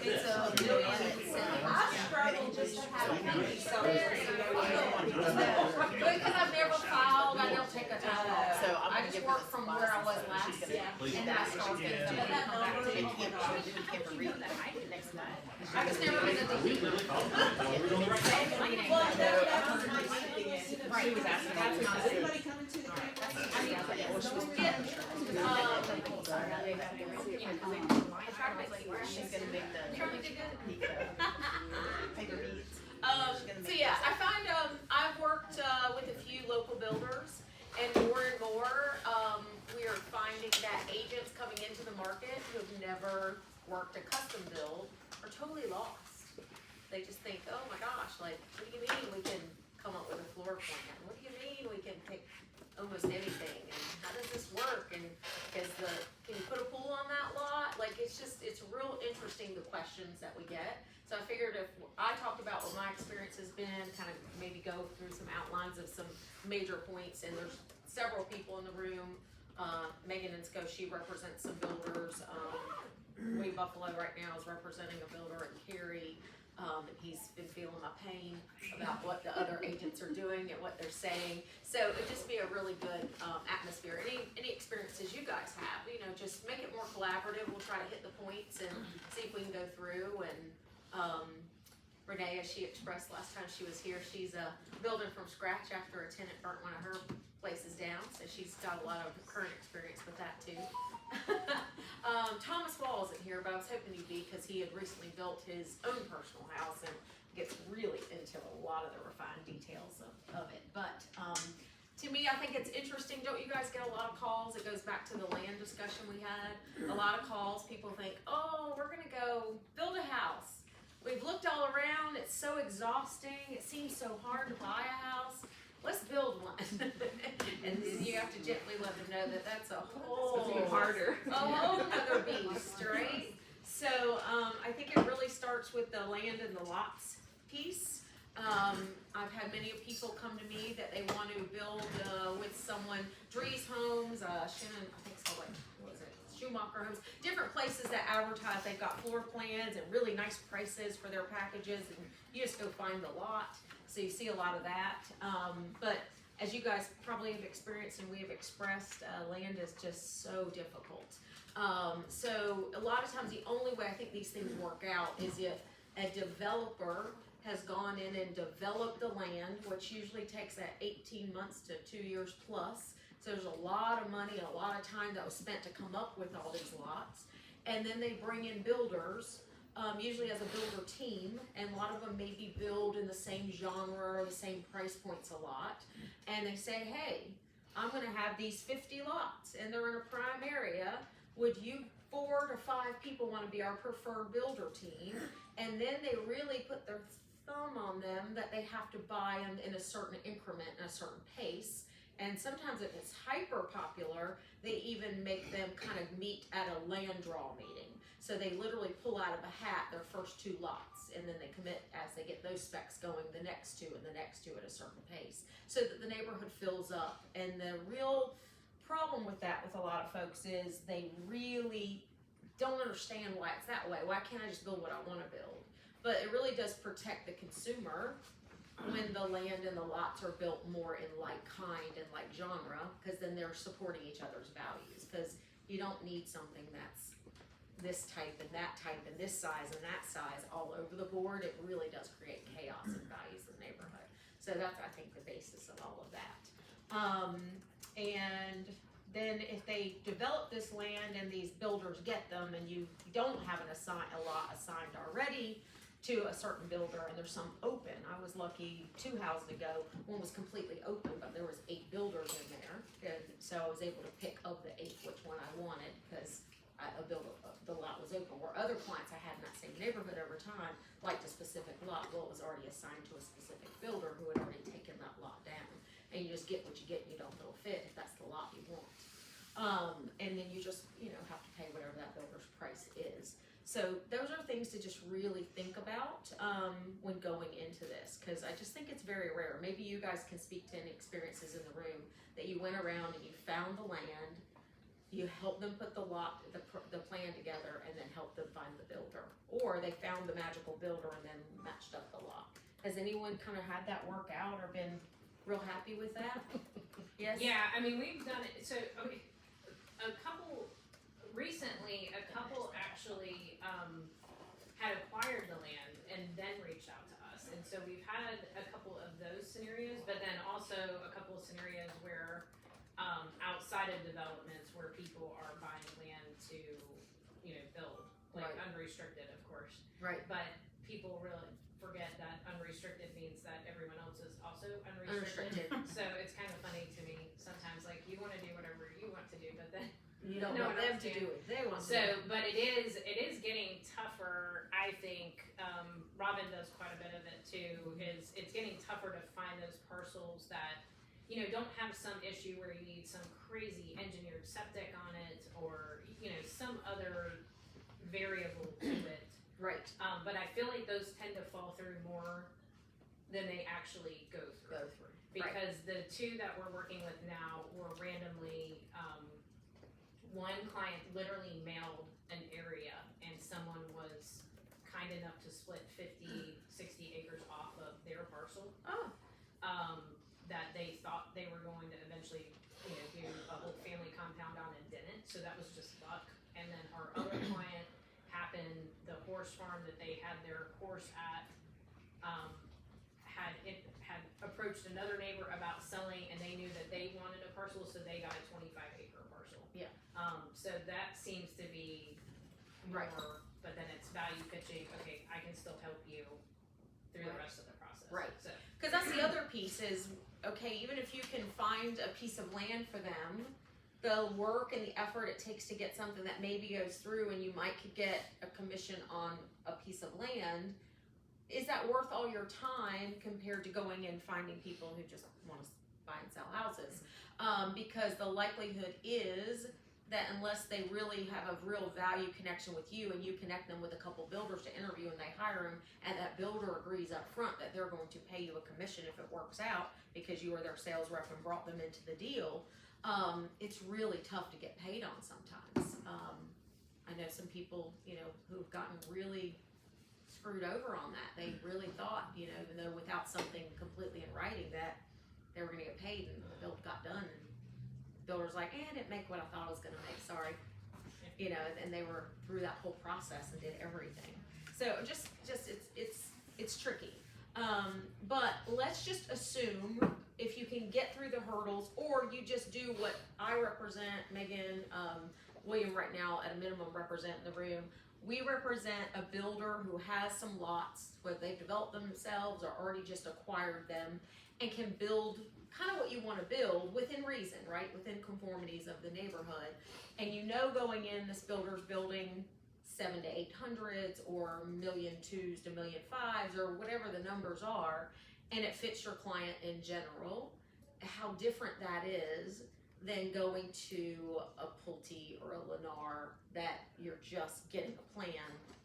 It's a million. I struggle just to have a penny somewhere. Because I've never filed, I don't take a time off. So I just work from where I was last. And then I start getting come back to it. I just never been to the heat. Right, he was asking. Everybody coming to the so yeah, I find I've worked with a few local builders, and more we are finding that agents coming into the market who have never worked a custom build are totally lost. They just think, oh my gosh, like, what do you mean we can come up with a floor plan? What do you mean we can pick almost anything? And how does this work? And can you put a pool on that lot? Like, it's real interesting, the questions that we get. So I figured if I talked about what my experience has been, kind of maybe go through some outlines of some major points, and there's several people in the room. Megan and Sco, she represents some builders. Wade Buffalo right now is representing a builder in Cary. And he's been feeling my pain about what the other agents are doing and what they're saying. So it'd just be a really good atmosphere. Any experiences you guys have, just make it more collaborative. We'll try to hit the points and see if we can go through. And Renee, as she expressed last time she was here, she's building from scratch after a tenant burnt one of her places down. So she's got a lot of current experience with that too. Thomas Wall isn't here, but I was hoping he'd be because he had recently built his own personal house and gets really into a lot of the refined details of it. But to me, I think it's interesting. Don't you guys get a lot of calls? It goes back to the land discussion we had. A lot of calls, people think, oh, we're gonna go build a house. We've looked all around, it's so exhausting, it seems so hard to buy a house. Let's build one. And you have to gently let them know that that's a whole other beast, right? So I think it really starts with the land and the lots piece. I've had many people come to me that they want to build with someone, Drees Homes, Shannon, I think it's called, what was it? Schumacher Homes, different places that advertise. They've got floor plans and really nice prices for their packages, and you just go find the lot. So you see a lot of that. But as you guys probably have experienced and we have expressed, land is just so difficult. So a lot of times the only way I think these things work out is if a developer has gone in and developed the land, which usually takes 18 months to 2 years plus. So there's a lot of money, a lot of time that was spent to come up with all these lots. And then they bring in builders, usually as a builder team, and a lot of them maybe build in the same genre or the same price points a lot. And they say, hey, I'm gonna have these 50 lots and they're in a prime area. Would you 4 to 5 people wanna be our preferred builder team? And then they really put their thumb on them that they have to buy them in a certain increment and a certain pace. And sometimes if it's hyper popular, they even make them kind of meet at a land draw meeting. So they literally pull out of a hat their first 2 lots, and then they commit as they get those specs going, the next 2 and the next 2 at a certain pace, so that the neighborhood fills up. And the real problem with that with a lot of folks is they really don't understand why it's that way. Why can't I just build what I want to build? But it really does protect the consumer when the land and the lots are built more in like kind and like genre, because then they're supporting each other's values. Because you don't need something that's this type and that type and this size and that size all over the board. It really does create chaos and values in the neighborhood. So that's, I think, the basis of all of that. And then if they develop this land and these builders get them, and you don't have a lot assigned already to a certain builder, and there's some open. I was lucky 2 houses ago, one was completely open, but there was 8 builders in there. And so I was able to pick of the 8 which one I wanted, because the lot was open. Where other clients I had in that same neighborhood over time liked a specific lot. Well, it was already assigned to a specific builder who had already taken that lot down. And you just get what you get, and you don't feel fit if that's the lot you want. And then you just, have to pay whatever that builder's price is. So those are things to just really think about when going into this, because I just think it's very rare. Maybe you guys can speak to any experiences in the room that you went around and you found the land, you help them put the plan together and then help them find the builder. Or they found the magical builder and then matched up the lot. Has anyone kind of had that work out or been real happy with that? Yes? Yeah, I mean, we've done it, so, okay, recently, a couple actually, had acquired the land and then reached out to us. And so we've had a couple of those scenarios, but then also a couple of scenarios where, outside of developments where people are buying land to, build, like Right. unrestricted, of course. Right. But people really forget that unrestricted means that everyone else is also unrestricted. So it's kind of funny to me sometimes, like, you wanna do whatever you want to do, but then You don't no want one them else to can. do it. They want to. So, but it is getting tougher, I think, Robin does quite a bit of it too, is it's getting tougher to find those parcels that, don't have some issue where you need some crazy engineered septic on it, or, some other variable to it. Right. But I feel like those tend to fall through more than they actually go through. Go through. Right. Because the two that we're working with now were randomly, one client literally mailed an area and someone was kind enough to split 50, 60 acres off of their parcel. Oh. That they thought they were going to eventually, do a whole family compound on and didn't, so that was just luck. And then our other client happened, the horse farm that they had their horse at, had approached another neighbor about selling, and they knew that they wanted a parcel, so they got a 25-acre parcel. Yeah. So that seems to be Right. more, but then it's value pitching, okay, I can still help you through the rest of the process. Right. So, Because that's the other piece is, okay, even if you can find a piece of land for them, the work and the effort it takes to get something that maybe goes through and you might could get a commission on a piece of land, is that worth all your time compared to going and finding people who just want to buy and sell houses? Because the likelihood is that unless they really have a real value connection with you and you connect them with a couple builders to interview and they hire them and that builder agrees up front that they're going to pay you a commission if it works out because you are their sales rep and brought them into the deal, it's really tough to get paid on sometimes. I know some people, who've gotten really screwed over on that. They really thought, even though without something completely in writing that they were gonna get paid and the build got done and the builder's like, I didn't make what I thought I was gonna make, sorry. And they were through that whole process and did everything. So just it's tricky. But let's just assume if you can get through the hurdles or you just do what I represent, Megan, William right now at a minimum represent in the room. We represent a builder who has some lots, whether they've developed them themselves or already just acquired them, and can build kind of what you want to build within reason, right? Within conformities of the neighborhood. And going in, this builder's building 700 to 800s or 1.2 million to 1.5 million or whatever the numbers are, and it fits your client in general. How different that is than going to a Pulte or a Lennar that you're just getting a plan,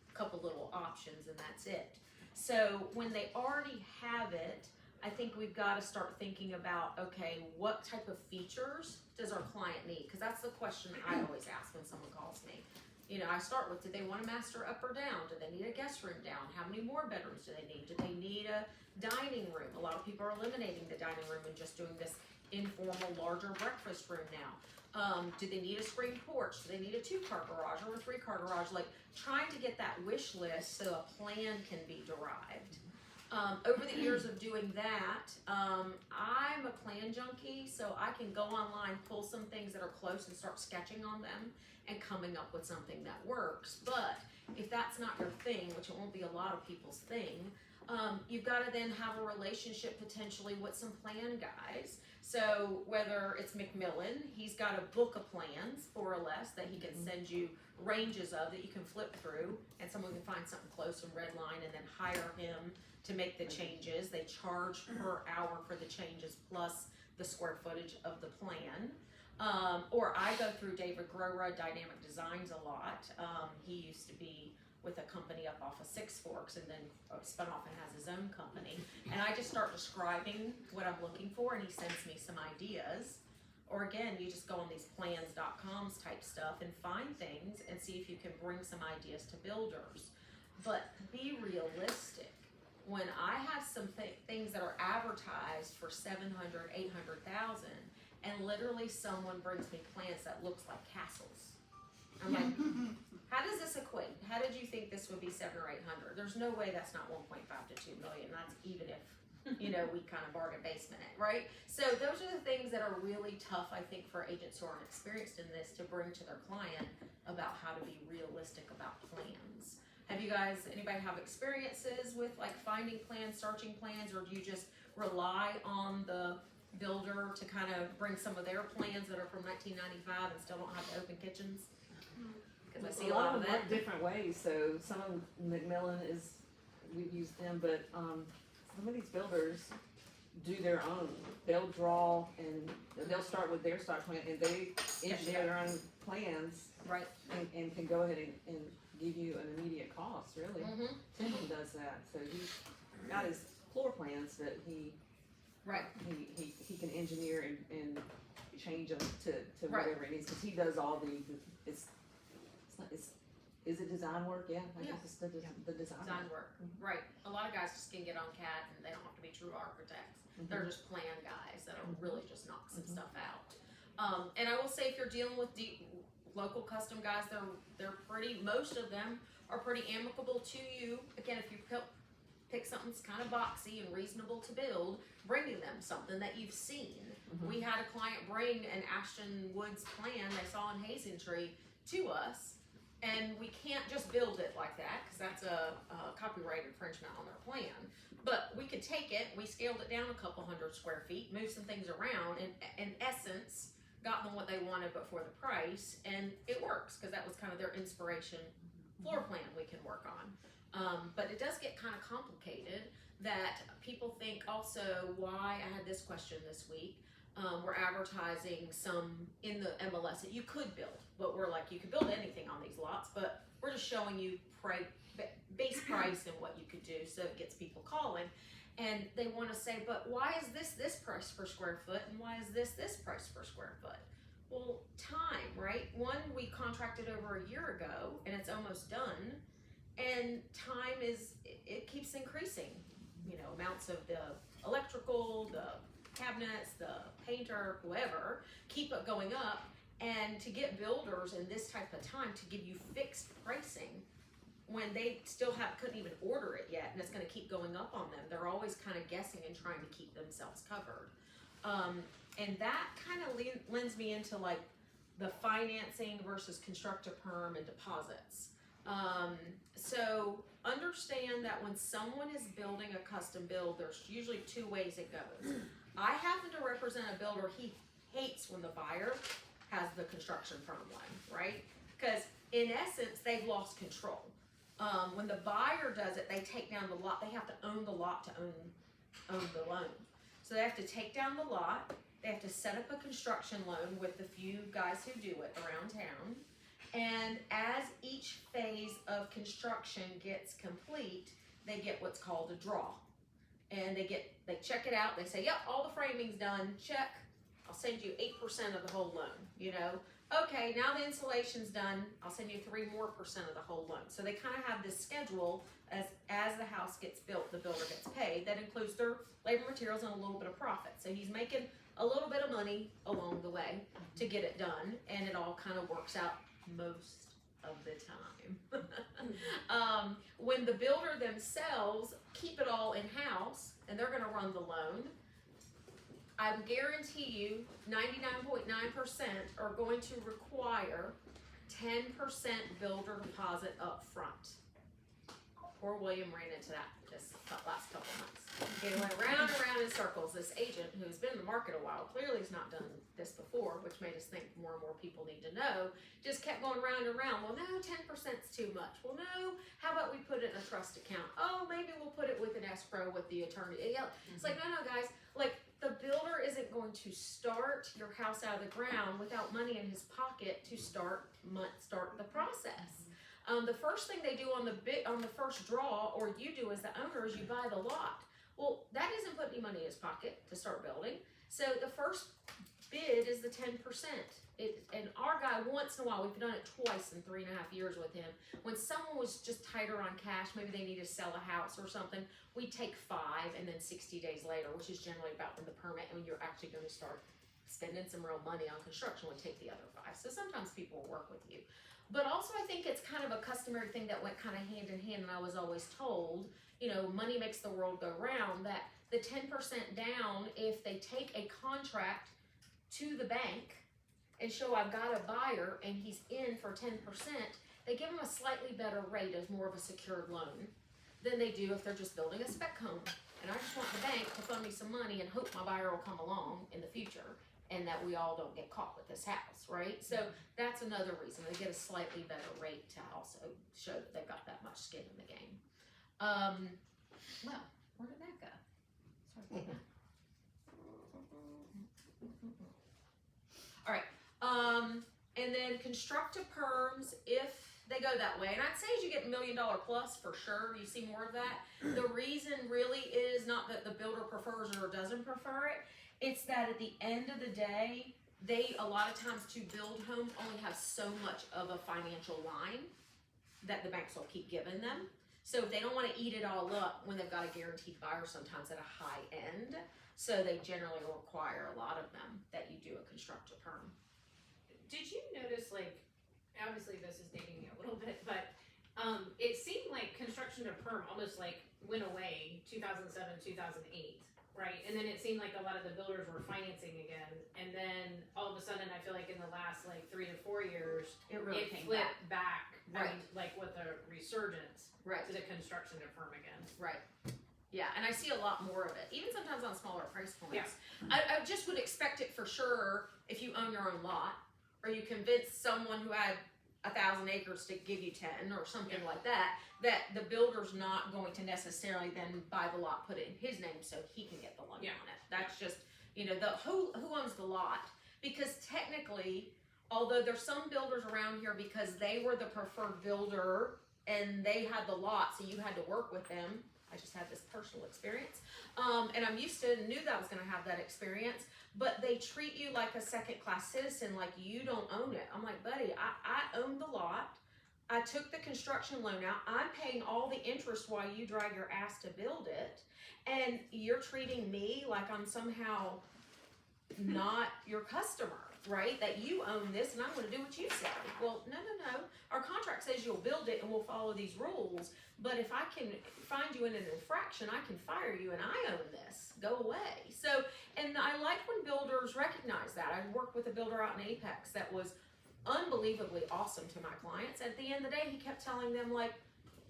a couple little options, and that's it. So when they already have it, I think we've got to start thinking about, okay, what type of features does our client need? Because that's the question I always ask when someone calls me. I start with, do they want a master up or down? Do they need a guest room down? How many more bedrooms do they need? Do they need a dining room? A lot of people are eliminating the dining room and just doing this informal, larger breakfast room now. Do they need a screened porch? Do they need a 2-car garage or a 3-car garage? Like trying to get that wish list so a plan can be derived. Over the years of doing that, I'm a plan junkie, so I can go online, pull some things that are close and start sketching on them and coming up with something that works. But if that's not your thing, which it won't be a lot of people's thing, you've got to then have a relationship potentially with some plan guys. So whether it's McMillan, he's got a book of plans, more or less, that he can send you ranges of that you can flip through, and someone can find something close and redline and then hire him to make the changes. They charge per hour for the changes plus the square footage of the plan. Or I go through David Grora Dynamic Designs a lot. He used to be with a company up off of Six Forks and then spun off and has his own company. And I just start describing what I'm looking for and he sends me some ideas. or again, you just go on these plans.coms type stuff and find things and see if you can bring some ideas to builders. But be realistic. When I have some things that are advertised for 700, 800,000, and literally someone brings me plans that looks like castles, I'm like, how does this equate? How did you think this would be 700 or 800? There's no way that's not 1.5 to 2 million. That's even if, you know, we kind of bargain basement it, right? So those are the things that are really tough, I think, for agents who aren't experienced in this to bring to their client about how to be realistic about plans. Have you guys, anybody have experiences with like finding plans, searching plans, or do you just rely on the builder to kind of bring some of their plans that are from 1995 and still don't have the open kitchens? Because I see a lot of them that. work different ways. So some of McMillan is, we've used them, but some of these builders do their own. They'll draw and they'll start with their stock plan and they engineer their own plans, Right. and can go ahead and give you an immediate cost, really. Mm-hmm. Tim does that, so he's got his floor plans that he can engineer and change them to Right. whatever it needs, because he does all is it design work? Yeah, I Yeah. guess it's the design. Design work. Right. A lot of guys just can get on CAD and they don't have to be true architects. They're just plan guys that'll really just knock some stuff out. And I will say, if you're dealing with local custom guys, they're pretty, most of them are pretty amicable to you. Again, if you pick something that's kind of boxy and reasonable to build, bringing them something that you've seen. We had a client bring an Ashton Woods plan they saw in Hazeltree to us, and we can't just build it like that because that's a copyright infringement on their plan. But we could take it, we scaled it down a couple hundred square feet, moved some things around, and in essence, got them what they wanted but for the price, and it works because that was kind of their inspiration floor plan we can work on. But it does get kind of complicated that people think also why, I had this question this week, we're advertising some in the MLS that you could build, but we're like, you could build anything on these lots, but we're just showing you base price and what you could do, so it gets people calling. And they want to say, but why is this price per square foot, and why is this price per square foot? Well, time, right? One, we contracted over a year ago, and it's almost done, and time it keeps increasing. You know, amounts of the electrical, the cabinets, the painter, whoever, keep it going up. And to get builders in this type of time to give you fixed pricing when they still couldn't even order it yet, and it's going to keep going up on them. They're always kind of guessing and trying to keep themselves covered. And that kind of lends me into like the financing versus construct-to-perm and deposits. So understand that when someone is building a custom build, there's usually two ways it goes. I happen to represent a builder, he hates when the buyer has the construction firm one, right? Because in essence, they've lost control. When the buyer does it, they take down the lot. They have to own the lot to own the loan. So they have to take down the lot. They have to set up a construction loan with the few guys who do it around town. And as each phase of construction gets complete, they get what's called a draw. And they check it out. They say, yep, all the framing's done. Check. I'll send you 8% of the whole loan, you know. Okay, now the insulation's done, I'll send you 3% more of the whole loan. So they kind of have this schedule as the house gets built, the builder gets paid. That includes their labor, materials, and a little bit of profit. So he's making a little bit of money along the way to get it done, and it all kind of works out most of the time. When the builder themselves keep it all in-house, and they're gonna run the loan, I guarantee you 99.9% are going to require 10% builder deposit up front. Poor William ran into that this last couple months. He went round and round in circles. This agent who's been in the market a while, clearly has not done this before, which made us think more and more people need to know, just kept going round and round. Well, no, 10%'s too much. Well, no, how about we put it in a trust account? Oh, maybe we'll put it with an escrow with the attorney. It's like, no, guys, like, the builder isn't going to start your house out of the ground without money in his pocket to start the process. The first thing they do on the first draw, or you do as the owner, is you buy the lot. Well, that isn't putting any money in his pocket to start building. So the first bid is the 10%. And our guy, once in a while, we've done it twice in 3.5 years with him. When someone was just tighter on cash, maybe they need to sell a house or something, we take 5, and then 60 days later, which is generally about when the permit, and when you're actually going to start spending some real money on construction, would take the other 5. So sometimes people will work with you. But also I think it's kind of a customary thing that went kind of hand in hand, and I was always told, you know, money makes the world go round, that the 10% down, if they take a contract to the bank and show I've got a buyer and he's in for 10%, they give them a slightly better rate as more of a secured loan than they do if they're just building a spec home. And I just want the bank to fund me some money and hope my buyer will come along in the future and that we all don't get caught with this house, right? So that's another reason. They get a slightly better rate to also show that they've got that much skin in the game. Well, where did that go? Sorry about that. All right. And then constructive perms, if they go that way, and I'd say as you get $1 million plus, for sure, you see more of that. The reason really is not that the builder prefers or doesn't prefer it, it's that at the end of the day, they, a lot of times to build homes, only have so much of a financial line that the banks will keep giving them. So they don't want to eat it all up when they've got a guaranteed buyer sometimes at a high end. So they generally require a lot of them that you do a constructive perm. Did you notice, like, obviously this is dating me a little bit, but it seemed like construction to perm almost like went away 2007, 2008, right? And then it seemed like a lot of the builders were financing again. And then all of a sudden, I feel like in the last like 3 to 4 years, It really it came flipped back, Right. like with a resurgence Right. to the construction to perm again. Right. Yeah, and I see a lot more of it, even sometimes on smaller price points. Yeah. I just would expect it for sure if you own your own lot, or you convince someone who had 1,000 acres to give you 10 or something like that, that the builder's not going to necessarily then buy the lot, put it in his name so he can get the loan on it. That's just, you know, the who owns the lot, because technically, although there's some builders around here because they were the preferred builder and they had the lot, so you had to work with them. I just had this personal experience, and I'm used to, knew that I was going to have that experience, but they treat you like a second-class citizen, like you don't own it. I'm like, buddy, I own the lot. I took the construction loan out. I'm paying all the interest while you drag your ass to build it, and you're treating me like I'm somehow not your customer, right? That you own this and I'm going to do what you say. Well, no. Our contract says you'll build it and we'll follow these rules, but if I can find you in an infraction, I can fire you and I own this. Go away. So, and I like when builders recognize that. I worked with a builder out in Apex that was unbelievably awesome to my clients. At the end of the day, he kept telling them, like,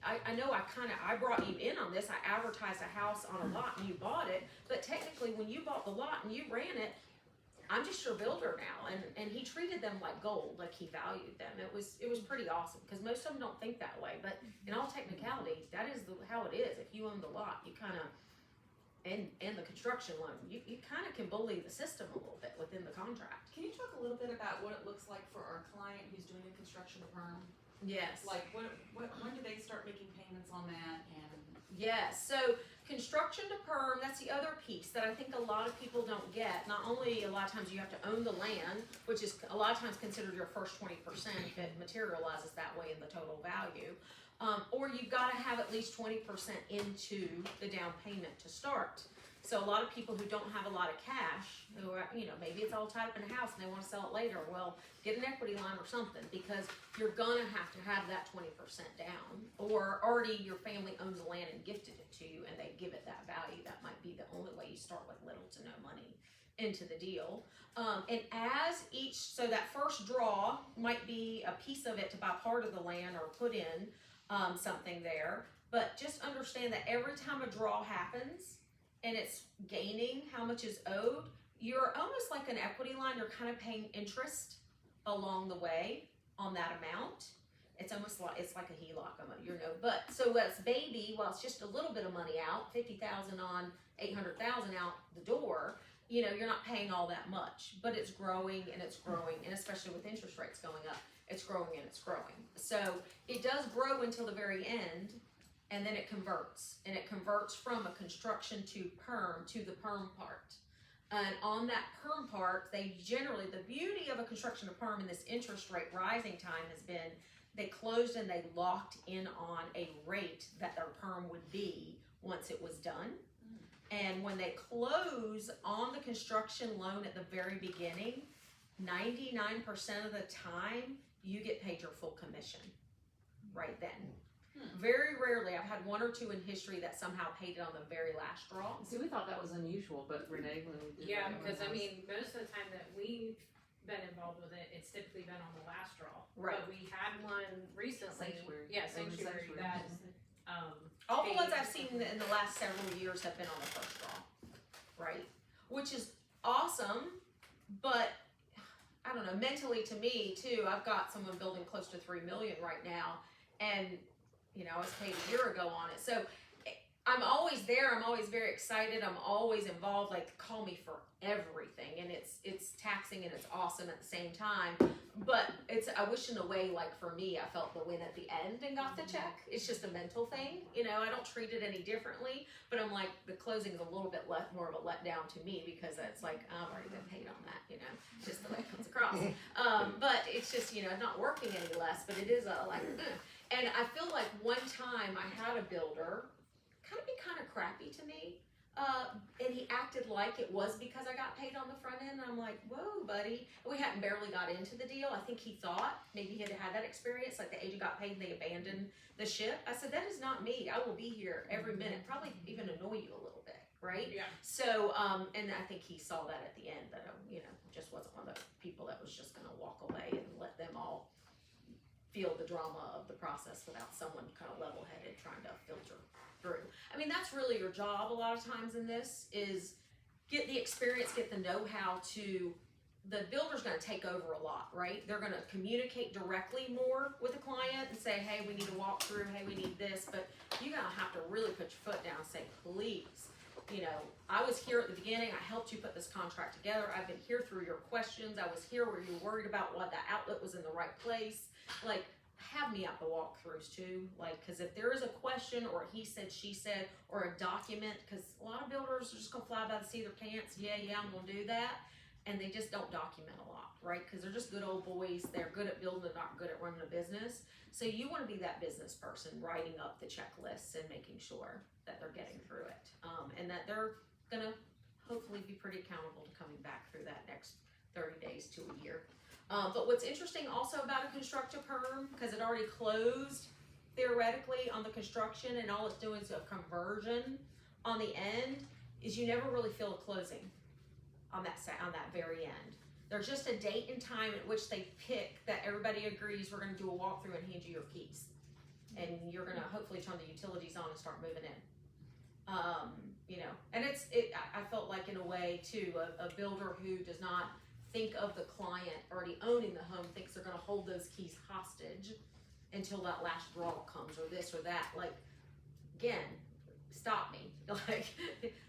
I know I brought you in on this. I advertised a house on a lot and you bought it, but technically when you bought the lot and you ran it, I'm just your builder now. And he treated them like gold, like he valued them. It was pretty awesome, because most of them don't think that way, but in all technicality, that is how it is. If you own the lot, you kind of, and the construction loan, you kind of can bully the system a little bit within the contract. Can you talk a little bit about what it looks like for our client who's doing a construction perm? Yes. Like when do they start making payments on that? And Yes, so construction to perm, that's the other piece that I think a lot of people don't get. Not only a lot of times you have to own the land, which is a lot of times considered your first 20% if it materializes that way in the total value, or you've got to have at least 20% into the down payment to start. So a lot of people who don't have a lot of cash, who are, you know, maybe it's all tied up in a house and they want to sell it later, well, get an equity line or something, because you're gonna have to have that 20% down, or already your family owns the land and gifted it to you and they give it that value. That might be the only way you start with little to no money into the deal. And as so that first draw might be a piece of it to buy part of the land or put in something there, but just understand that every time a draw happens, and it's gaining how much is owed, you're almost like an equity line. You're kind of paying interest along the way on that amount. It's almost like, it's like a HELOC, you know, but so it's baby, well, it's just a little bit of money out, 50,000 on 800,000 out the door, you know, you're not paying all that much, but it's growing and it's growing, and especially with interest rates going up, it's growing and it's growing. So it does grow until the very end, and then it converts, and it converts from a construction to the perm part. And on that perm part, they generally, the beauty of a construction to perm in this interest rate rising time has been they closed and they locked in on a rate that their perm would be once it was done. And when they close on the construction loan at the very beginning, 99% of the time, you get paid your full commission right then. Very rarely, I've had one or two in history that somehow paid it on the very last draw. See, we thought that was unusual, but Renee, when we did Yeah, that, because I mean, most of the time that we've been involved with it, it's typically been on the last draw. Right. But we had one recently. Sanctuary. Yeah, Sanctuary that, All the paid- ones I've seen in the last several years have been on the first draw, right? Which is awesome, but I don't know, mentally to me too, I've got someone building close to 3 million right now, and you know, I was paid a year ago on it. So I'm always there, I'm always very excited, I'm always involved, like call me for everything, and it's taxing and it's awesome at the same time. But I wish in a way, like for me, I felt the win at the end and got the check. It's just a mental thing, you know, I don't treat it any differently, but I'm like, the closing is a little bit more of a letdown to me, because it's like, I've already been paid on that, you know, just the way it comes across. But it's just, you know, not working any less, but it is like, and I feel like one time I had a builder be kind of crappy to me, and he acted like it was because I got paid on the front end, and I'm like, whoa buddy, we hadn't barely got into the deal. I think he thought maybe he had had that experience, like the agent got paid and they abandoned the ship. I said, that is not me, I will be here every minute, probably even annoy you a little bit, right? Yeah. So and I think he saw that at the end, that I, you know, just wasn't one of those people that was just gonna walk away and let them all feel the drama of the process without someone kind of level-headed trying to filter through. I mean, that's really your job a lot of times in this, is get the experience, get the know-how to, the builder's gonna take over a lot, right? They're gonna communicate directly more with the client and say, hey, we need to walk through, hey, we need this, but you're gonna have to really put your foot down and say, please, you know, I was here at the beginning, I helped you put this contract together, I've been here through your questions, I was here where you were worried about what that outlet was in the right place. Like, have me at the walkthroughs too, like, because if there is a question or he said, she said, or a document, because a lot of builders are just gonna fly by the seat of their pants, yeah, I'm gonna do that, and they just don't document a lot, right? Because they're just good old boys, they're good at building, they're not good at running a business. So you want to be that business person writing up the checklists and making sure that they're getting through it, and that they're gonna hopefully be pretty accountable to coming back through that next 30 days to a year. But what's interesting also about a construct to perm, because it already closed theoretically on the construction and all it's doing is a conversion on the end, is you never really feel a closing on that very end. There's just a date and time at which they pick that everybody agrees we're gonna do a walkthrough and hand you your keys. And you're gonna hopefully turn the utilities on and start moving in. You know, and I felt like in a way too, a builder who does not think of the client already owning the home, thinks they're gonna hold those keys hostage until that last draw comes, or this or that. Like, again, stop me. Like,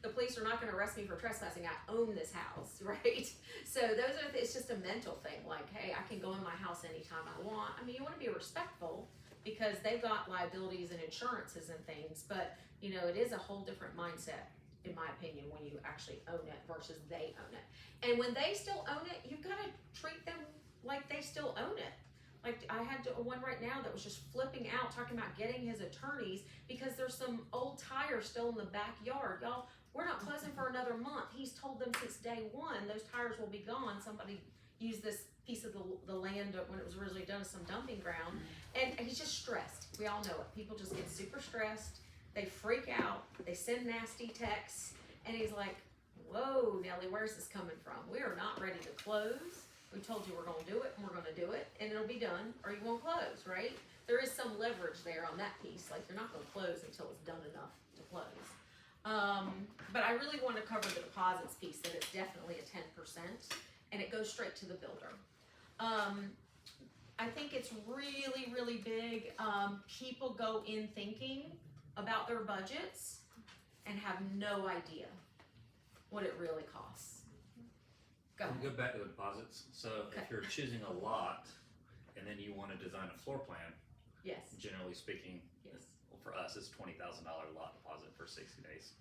the police are not gonna arrest me for trespassing, I own this house, right? So it's just a mental thing, like, hey, I can go in my house anytime I want. I mean, you wanna be respectful, because they've got liabilities and insurances and things, but you know, it is a whole different mindset, in my opinion, when you actually own it versus they own it. And when they still own it, you've got to treat them like they still own it. Like, I had one right now that was just flipping out, talking about getting his attorneys because there's some old tires still in the backyard. Y'all, we're not closing for another month. He's told them since day one, those tires will be gone. Somebody used this piece of the land when it was originally done as some dumping ground. And he's just stressed. We all know it. People just get super stressed. They freak out, they send nasty texts, and he's like, whoa, Nelly, where's this coming from? We are not ready to close. We told you we're gonna do it, and we're gonna do it, and it'll be done, or you won't close, right? There is some leverage there on that piece, like you're not gonna close until it's done enough to close. But I really wanna cover the deposits piece, that it's definitely a 10%, and it goes straight to the builder. I think it's really, really big. People go in thinking about their budgets and have no idea what it really costs. Go. We'll go back to the deposits. So Okay. if you're choosing a lot and then you want to design a floor plan, Yes. generally speaking, Yes. well, for us it's $20,000 lot deposit for 60 days.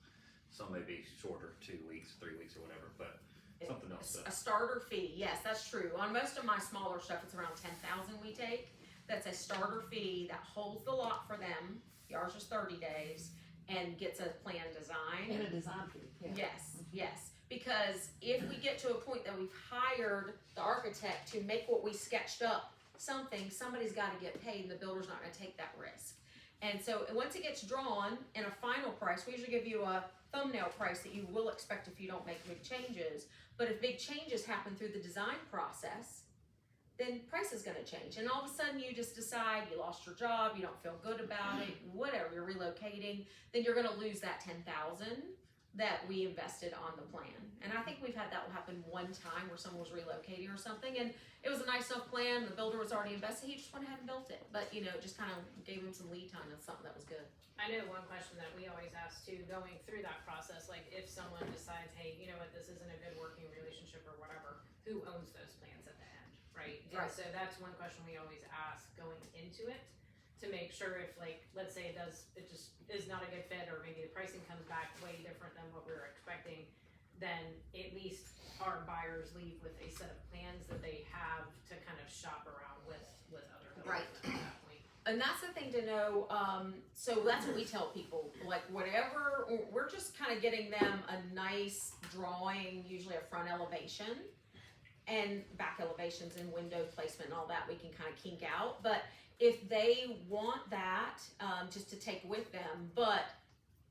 Some may be shorter, 2 weeks, 3 weeks or whatever, but something else. A starter fee, yes, that's true. On most of my smaller stuff, it's around 10,000 we take. That's a starter fee that holds the lot for them. Ours is 30 days and gets a plan design. And a design fee, yeah. Yes, yes. Because if we get to a point that we've hired the architect to make what we sketched up somebody's got to get paid, and the builder's not going to take that risk. And so once it gets drawn in a final price, we usually give you a thumbnail price that you will expect if you don't make big changes. But if big changes happen through the design process, then price is going to change. And all of a sudden you just decide you lost your job, you don't feel good about it, whatever, you're relocating, then you're going to lose that 10,000 that we invested on the plan. And I think we've had that happen one time where someone was relocating or something, and it was a nice enough plan, the builder was already invested, he just went ahead and built it. But you know, just kind of gave him some lead time and something that was good. I know one question that we always ask too, going through that process, like if someone decides, hey, you know what, this isn't a good working relationship or whatever, who owns those plans at the end, right? And Right. so that's one question we always ask going into it, to make sure if, like, let's say it just is not a good fit, or maybe the pricing comes back way different than what we were expecting, then at least our buyers leave with a set of plans that they have to kind of shop around with other builders Right. at that point. And that's the thing to know, so that's what we tell people, like whatever, we're just kind of getting them a nice drawing, usually a front elevation, and back elevations and window placement and all that we can kind of kink out. But if they want that, just to take with them, but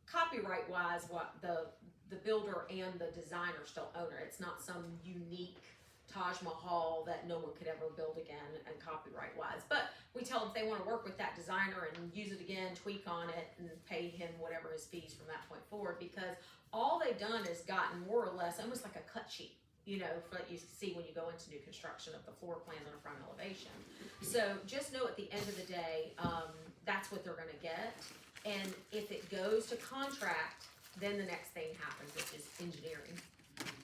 copyright wise, what the builder and the designer still own it. It's not some unique Taj Mahal that no one could ever build again and copyright wise. But we tell them if they want to work with that designer and use it again, tweak on it, and pay him whatever his fees from that point forward, because all they've done is gotten more or less almost like a cut sheet, you know, for that you see when you go into new construction of the floor plan and a front elevation. So just know at the end of the day, that's what they're gonna get. And if it goes to contract, then the next thing happens, which is engineering.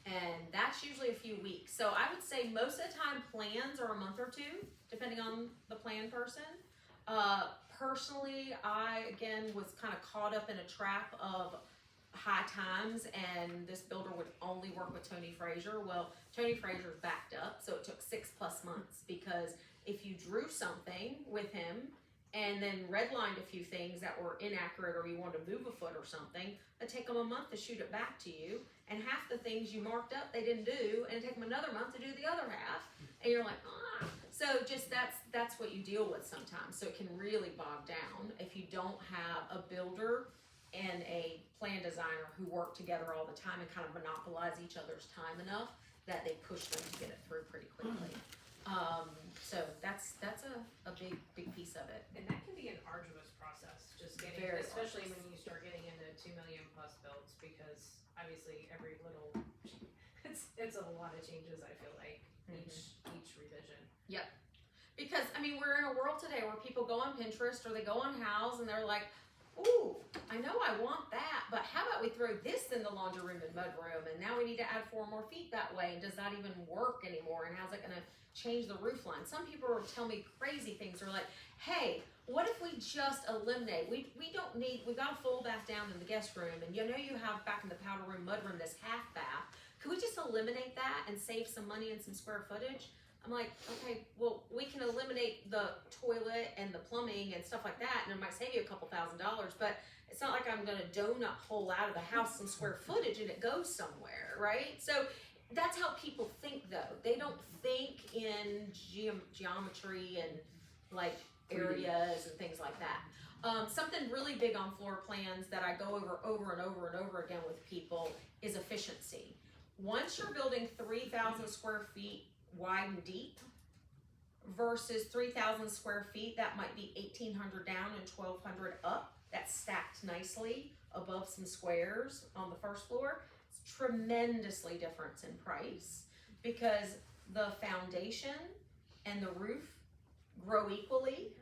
And that's usually a few weeks. So I would say most of the time plans are a month or two, depending on the plan person. Personally, I again was kind of caught up in a trap of high times, and this builder would only work with Tony Frazier. Well, Tony Frazier's backed up, so it took 6+ months, because if you drew something with him and then redlined a few things that were inaccurate, or you wanted to move a foot or something, it'd take them a month to shoot it back to you, and half the things you marked up they didn't do, and it'd take them another month to do the other half, and you're like, ah. So just that's what you deal with sometimes. So it can really bog down if you don't have a builder and a plan designer who work together all the time and kind of monopolize each other's time enough that they push them to get it through pretty quickly. So that's a big piece of it. And that can be an arduous process, just getting, Very especially arduous. when you start getting into 2 million plus builds, because obviously every little, it's a lot of changes, I feel like, each revision. Because, I mean, we're in a world today where people go on Pinterest or they go on Houzz and they're like, ooh, I know I want that, but how about we throw this in the laundry room and mudroom, and now we need to add 4 more feet that way, and does that even work anymore, and how's it gonna change the roof line? Some people will tell me crazy things. They're like, hey, what if we just eliminate, we don't need, we got a full bath down in the guest room, and you know you have back in the powder room, mudroom, this half bath. Could we just eliminate that and save some money and some square footage? I'm like, okay, well, we can eliminate the toilet and the plumbing and stuff like that, and it might save you a couple $1,000, but it's not like I'm gonna donut hole out of the house some square footage and it goes somewhere, right? So that's how people think, though. They don't think in geometry and like areas and things like that. Something really big on floor plans that I go over and over again with people is efficiency. Once you're building 3,000 square feet wide and deep versus 3,000 square feet that might be 1,800 down and 1,200 up, that's stacked nicely above some squares on the first floor. It's tremendously different in price, because the foundation and the roof grow equally,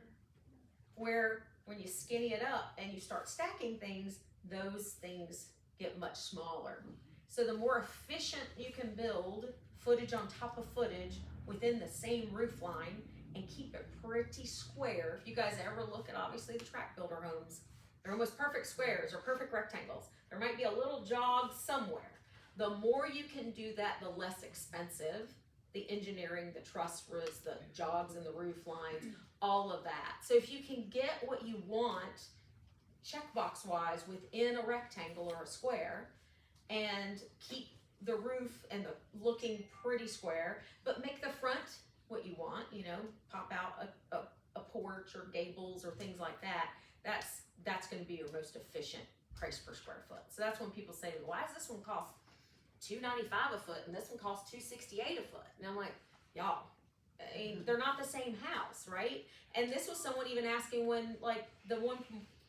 where when you skinny it up and you start stacking things, those things get much smaller. So the more efficient you can build, footage on top of footage within the same roof line, and keep it pretty square. If you guys ever look at obviously the track builder homes, They're almost perfect squares or perfect rectangles. There might be a little jog somewhere. The more you can do that, the less expensive the engineering, the truss roofs, the jogs in the roof lines, all of that. So if you can get what you want, checkbox wise, within a rectangle or a square, and keep the roof and the looking pretty square, but make the front what you want, you know, pop out a porch or gables or things like that, that's going to be your most efficient price per square foot. So that's when people say, why does this one cost $295 a foot and this one costs $268 a foot? And I'm like, y'all, I mean, they're not the same house, right? And this was someone even asking when, like, the one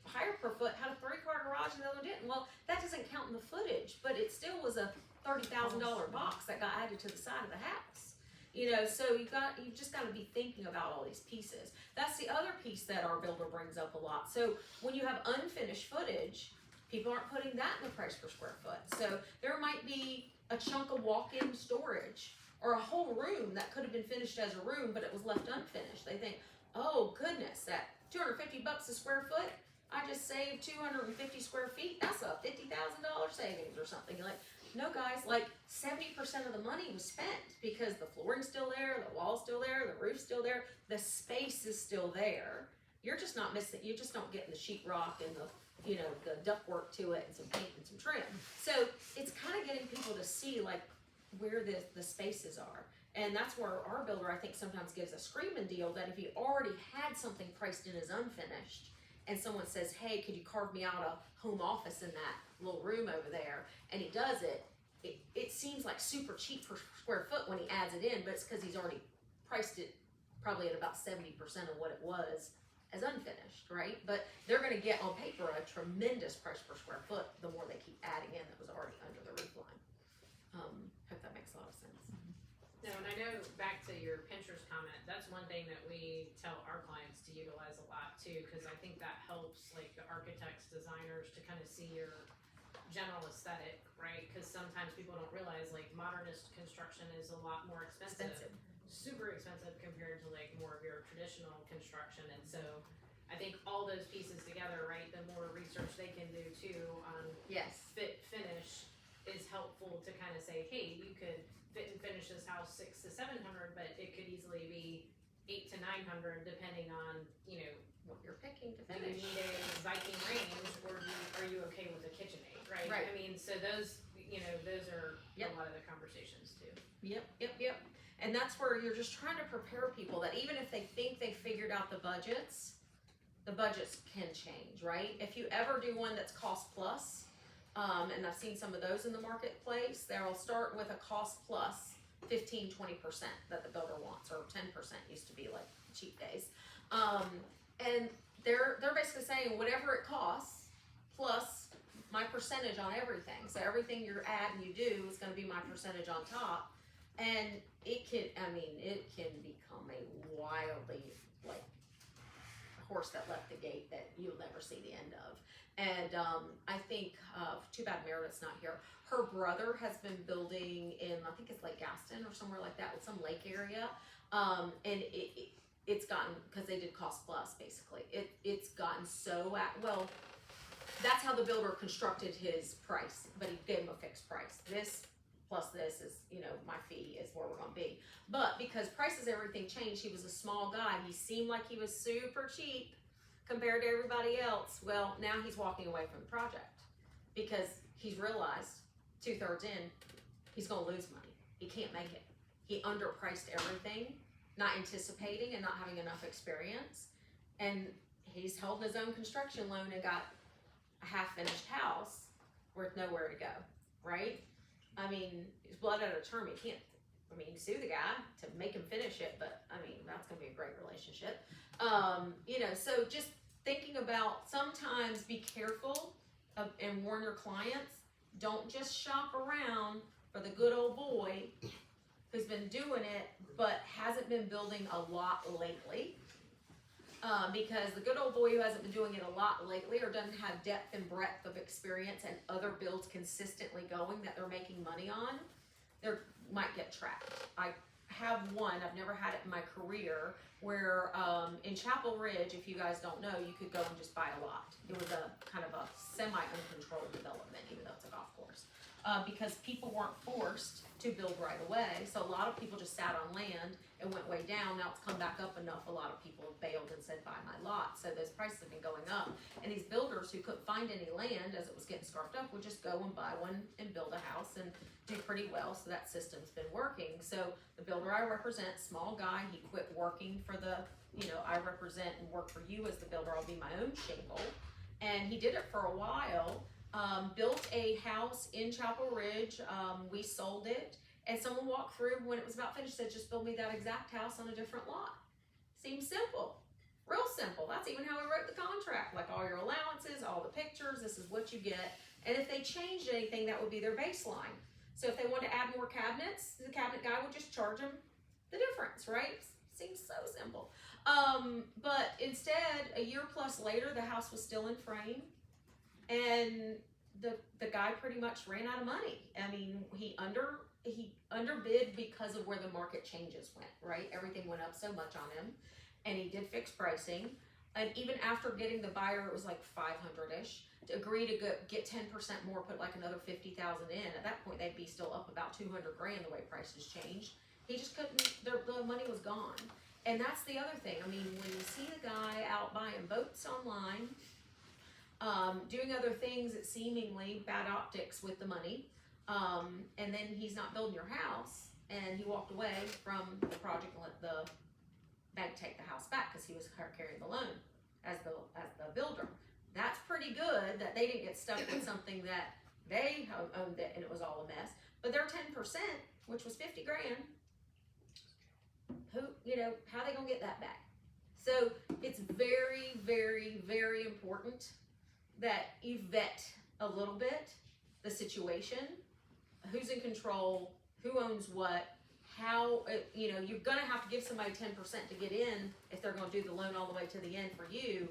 higher per foot had a 3-car garage and the other didn't. Well, that doesn't count in the footage, but it still was a $30,000 box that got added to the side of the house. You know, so you just got to be thinking about all these pieces. That's the other piece that our builder brings up a lot. So when you have unfinished footage, people aren't putting that in the price per square foot. So there might be a chunk of walk-in storage or a whole room that could have been finished as a room, but it was left unfinished. They think, oh goodness, that $250 a square foot, I just saved 250 square feet. That's a $50,000 savings or something. You're like, no guys, like 70% of the money was spent because the flooring's still there, the wall's still there, the roof's still there, the space is still there. You're just not missing, you just don't get in the sheetrock and the, you know, the ductwork to it and some paint and some trim. So it's kind of getting people to see like where the spaces are. And that's where our builder, I think, sometimes gives a screaming deal that if he already had something priced in as unfinished and someone says, hey, could you carve me out a home office in that little room over there? And he does it, it seems like super cheap per square foot when he adds it in, but it's because he's already priced it probably at about 70% of what it was as unfinished, right? But they're gonna get on paper a tremendous price per square foot the more they keep adding in that was already under the roof line. Hope that makes a lot of sense. No, and I know back to your Pinterest comment, that's one thing that we tell our clients to utilize a lot too, because I think that helps like the architects, designers to kind of see your general aesthetic, right? Because sometimes people don't realize like modernist construction is a lot more expensive. Super expensive compared to like more of your traditional construction. And so I think all those pieces together, right, the more research they can do too on Yes. fit finish is helpful to kind of say, hey, you could fit and finish this house 600 to 700, but it could easily be 800 to 900 depending on, you know, What you're picking to do you finish. need a Viking range or are you okay with a KitchenAid, right? Right. I mean, so those, you know, those are Yep. a lot of the conversations too. Yep. And that's where you're just trying to prepare people that even if they think they figured out the budgets can change, right? If you ever do one that's cost plus, and I've seen some of those in the marketplace, they'll start with a cost plus 15-20% that the builder wants, or 10% used to be like cheap days. And they're basically saying whatever it costs plus my percentage on everything. So everything you're adding you do is gonna be my percentage on top. And it can become a wildly, like, horse that left the gate that you'll never see the end of. And I think, too bad Meredith's not here. Her brother has been building in, I think it's Lake Gaston or somewhere like that, with some lake area. And it's gotten, because they did cost plus basically, it's gotten so, well, that's how the builder constructed his price, but he gave him a fixed price. This plus this is, you know, my fee is where we're gonna be. But because prices, everything changed, he was a small guy, he seemed like he was super cheap compared to everybody else. Well, now he's walking away from the project because he's realized 2/3 in, he's gonna lose money. He can't make it. He underpriced everything, not anticipating and not having enough experience. And he's held his own construction loan and got a half-finished house with nowhere to go, right? I mean, he's blood out of term. You can't, I mean, you sue the guy to make him finish it, but I mean, that's gonna be a great relationship. You know, so just thinking about, sometimes be careful and warn your clients, don't just shop around for the good old boy who's been doing it, but hasn't been building a lot lately. Because the good old boy who hasn't been doing it a lot lately or doesn't have depth and breadth of experience and other builds consistently going that they're making money on, they might get trapped. I have one, I've never had it in my career, where in Chapel Ridge, if you guys don't know, you could go and just buy a lot. It was a kind of a semi-uncontrolled development, even though it's a golf course. Because people weren't forced to build right away, so a lot of people just sat on land and went way down. Now it's come back up enough, a lot of people have bailed and said, buy my lot. So those prices have been going up. And these builders who couldn't find any land as it was getting scarfed up would just go and buy one and build a house and do pretty well. So that system's been working. So the builder I represent, small guy, he quit working for the, I represent and work for you as the builder. I'll be my own shingle. And he did it for a while. Built a house in Chapel Ridge. We sold it, and someone walked through when it was about finished, said, just build me that exact house on a different lot. Seems simple, real simple. That's even how we wrote the contract, like all your allowances, all the pictures, this is what you get. And if they changed anything, that would be their baseline. So if they wanted to add more cabinets, the cabinet guy would just charge them the difference, right? Seems so simple. But instead, a year plus later, the house was still in frame. And the guy pretty much ran out of money. I mean, he underbid because of where the market changes went, right? Everything went up so much on him, and he did fix pricing. And even after getting the buyer, it was like 500-ish. To agree to get 10% more, put like another 50,000 in. At that point, they'd be still up about 200 grand the way prices changed. He just couldn't. The money was gone. And that's the other thing. I mean, when you see the guy out buying boats online, doing other things that seemingly bad optics with the money, and then he's not building your house, and he walked away from the project and let the bank take the house back because he was carrying the loan as the builder. That's pretty good that they didn't get stuck with something that they owned it and it was all a mess. But their 10%, which was 50 grand, how are they gonna get that back? So it's very, very, very important that you vet a little bit the situation, who's in control, who owns what, how, you're gonna have to give somebody 10% to get in if they're gonna do the loan all the way to the end for you,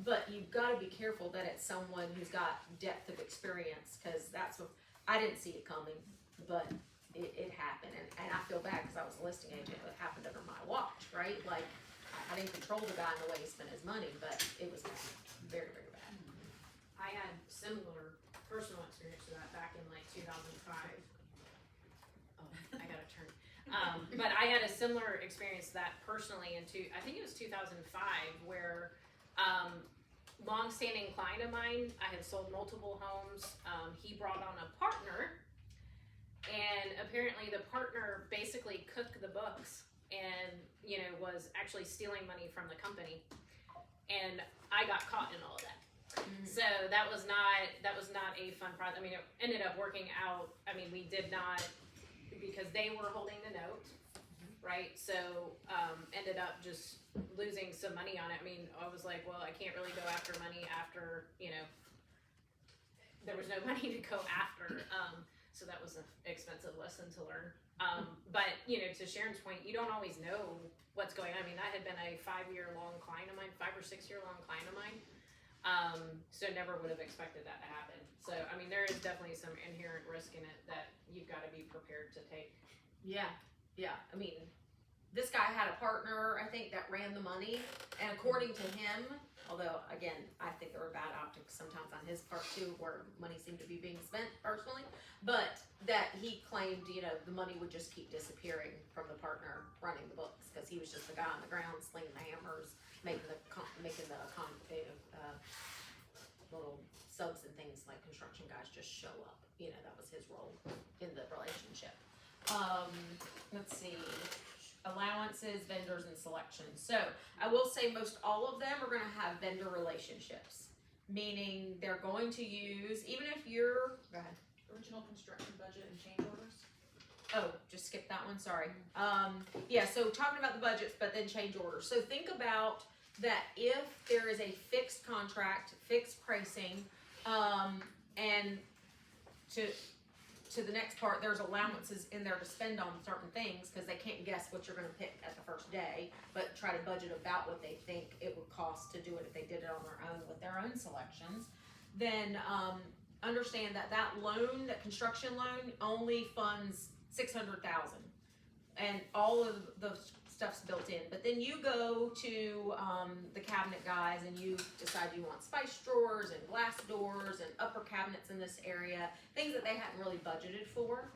but you've gotta be careful that it's someone who's got depth of experience, because that's what, I didn't see it coming, but it happened, and I feel bad because I was a listing agent, it happened under my watch, right? Like, I didn't control the guy in the way he spent his money, but it was very, very bad. I had similar personal experience to that back in like 2005. Oh, I gotta turn. But I had a similar experience to that personally I think it was 2005, where long-standing client of mine, I had sold multiple homes. He brought on a partner, and apparently the partner basically cooked the books and was actually stealing money from the company, and I got caught in all of that. Mm-hmm. So that was not a fun project. I mean, it ended up working out. I mean, we did not, because they were holding the note, right? So ended up just losing some money on it. I mean, I was like, well, I can't really go after money after there was no money to go after. So that was an expensive lesson to learn. But to Sharon's point, you don't always know what's going on. I mean, that had been a 5-year-long client of mine, 5 or 6 year long client of mine. So never would have expected that to happen. So, I mean, there is definitely some inherent risk in it that you've got to be prepared to take. Yeah. I mean, this guy had a partner, I think, that ran the money, and according to him, although, again, I think there were bad optics sometimes on his part too, where money seemed to be being spent personally, but that he claimed, the money would just keep disappearing from the partner running the books, because he was just the guy on the ground slinging the hammers, making the little subs and things like construction guys just show up. That was his role in the relationship. Let's see. Allowances, vendors, and selections. So I will say most all of them are going to have vendor relationships, meaning they're going to use, even if you're, go ahead. Original construction budget and change orders. Oh, just skip that one, sorry. Yeah, so talking about the budgets, but then change orders. So think about that if there is a fixed contract, fixed pricing, and to the next part, there's allowances in there to spend on certain things because they can't guess what you're going to pick at the first day, but try to budget about what they think it would cost to do it if they did it on their own with their own selections. Then understand that loan, that construction loan, only funds $600,000. and all of the stuff's built in. But then you go to the cabinet guys and you decide you want spice drawers and glass doors and upper cabinets in this area, things that they hadn't really budgeted for.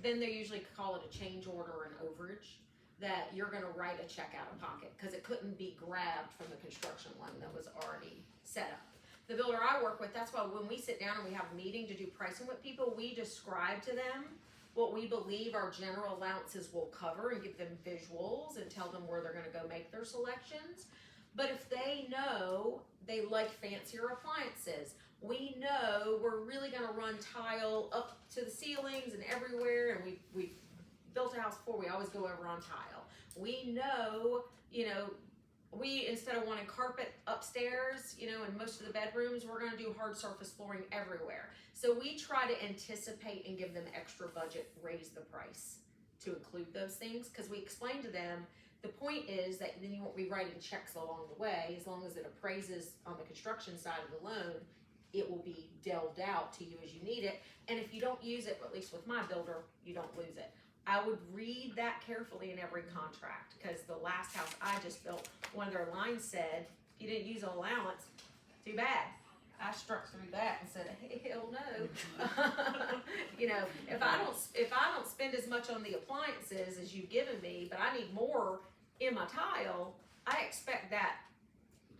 Then they usually call it a change order or an overage that you're gonna write a check out of pocket because it couldn't be grabbed from the construction loan that was already set up. The builder I work with, that's why when we sit down and we have a meeting to do pricing with people, we describe to them what we believe our general allowances will cover and give them visuals and tell them where they're gonna go make their selections. But if they know they like fancier appliances, we know we're really gonna run tile up to the ceilings and everywhere, and we've built a house before, we always go over on tile. We know, we, instead of wanting carpet upstairs, in most of the bedrooms, we're gonna do hard surface flooring everywhere. So we try to anticipate and give them extra budget, raise the price to include those things, because we explain to them, the point is that then you won't be writing checks along the way, as long as it appraises on the construction side of the loan, it will be delved out to you as you need it. And if you don't use it, at least with my builder, you don't lose it. I would read that carefully in every contract, because the last house I just built, one of their lines said, if you didn't use an allowance, too bad. I struck through that and said, hell no. If I don't spend as much on the appliances as you've given me, but I need more in my tile, I expect that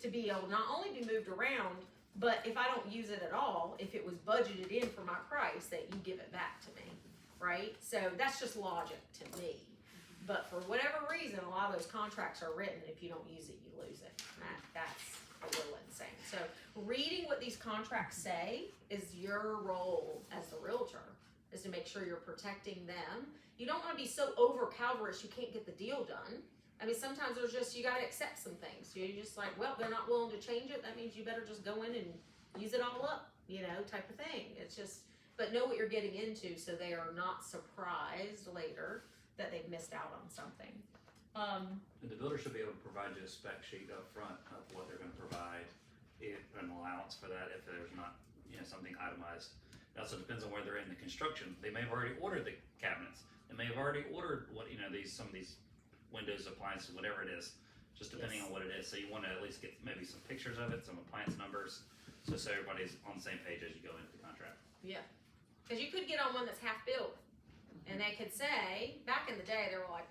to be able to not only be moved around, but if I don't use it at all, if it was budgeted in for my price, that you give it back to me, right? So that's just logic to me. But for whatever reason, a lot of those contracts are written, if you don't use it, you lose it. That's a little insane. So reading what these contracts say is your role as the realtor, is to make sure you're protecting them. You don't want to be so over Calvarish you can't get the deal done. I mean, sometimes there's just, you got to accept some things. You're just like, well, they're not willing to change it. That means you better just go in and use it all up, type of thing. It's just, but know what you're getting into so they are not surprised later that they've missed out on something. And the builder should be able to provide you a spec sheet up front of what they're gonna provide, if an allowance for that, if there's not, something itemized. It also depends on where they're in the construction. They may have already ordered the cabinets. They may have already ordered some of these windows, appliances, whatever it is, just depending on what it is. So you wanna at least get maybe some pictures of it, some appliance numbers, so everybody's on the same page as you go into the contract. Yeah. Because you could get on one that's half built, and they could say, back in the day, they were like,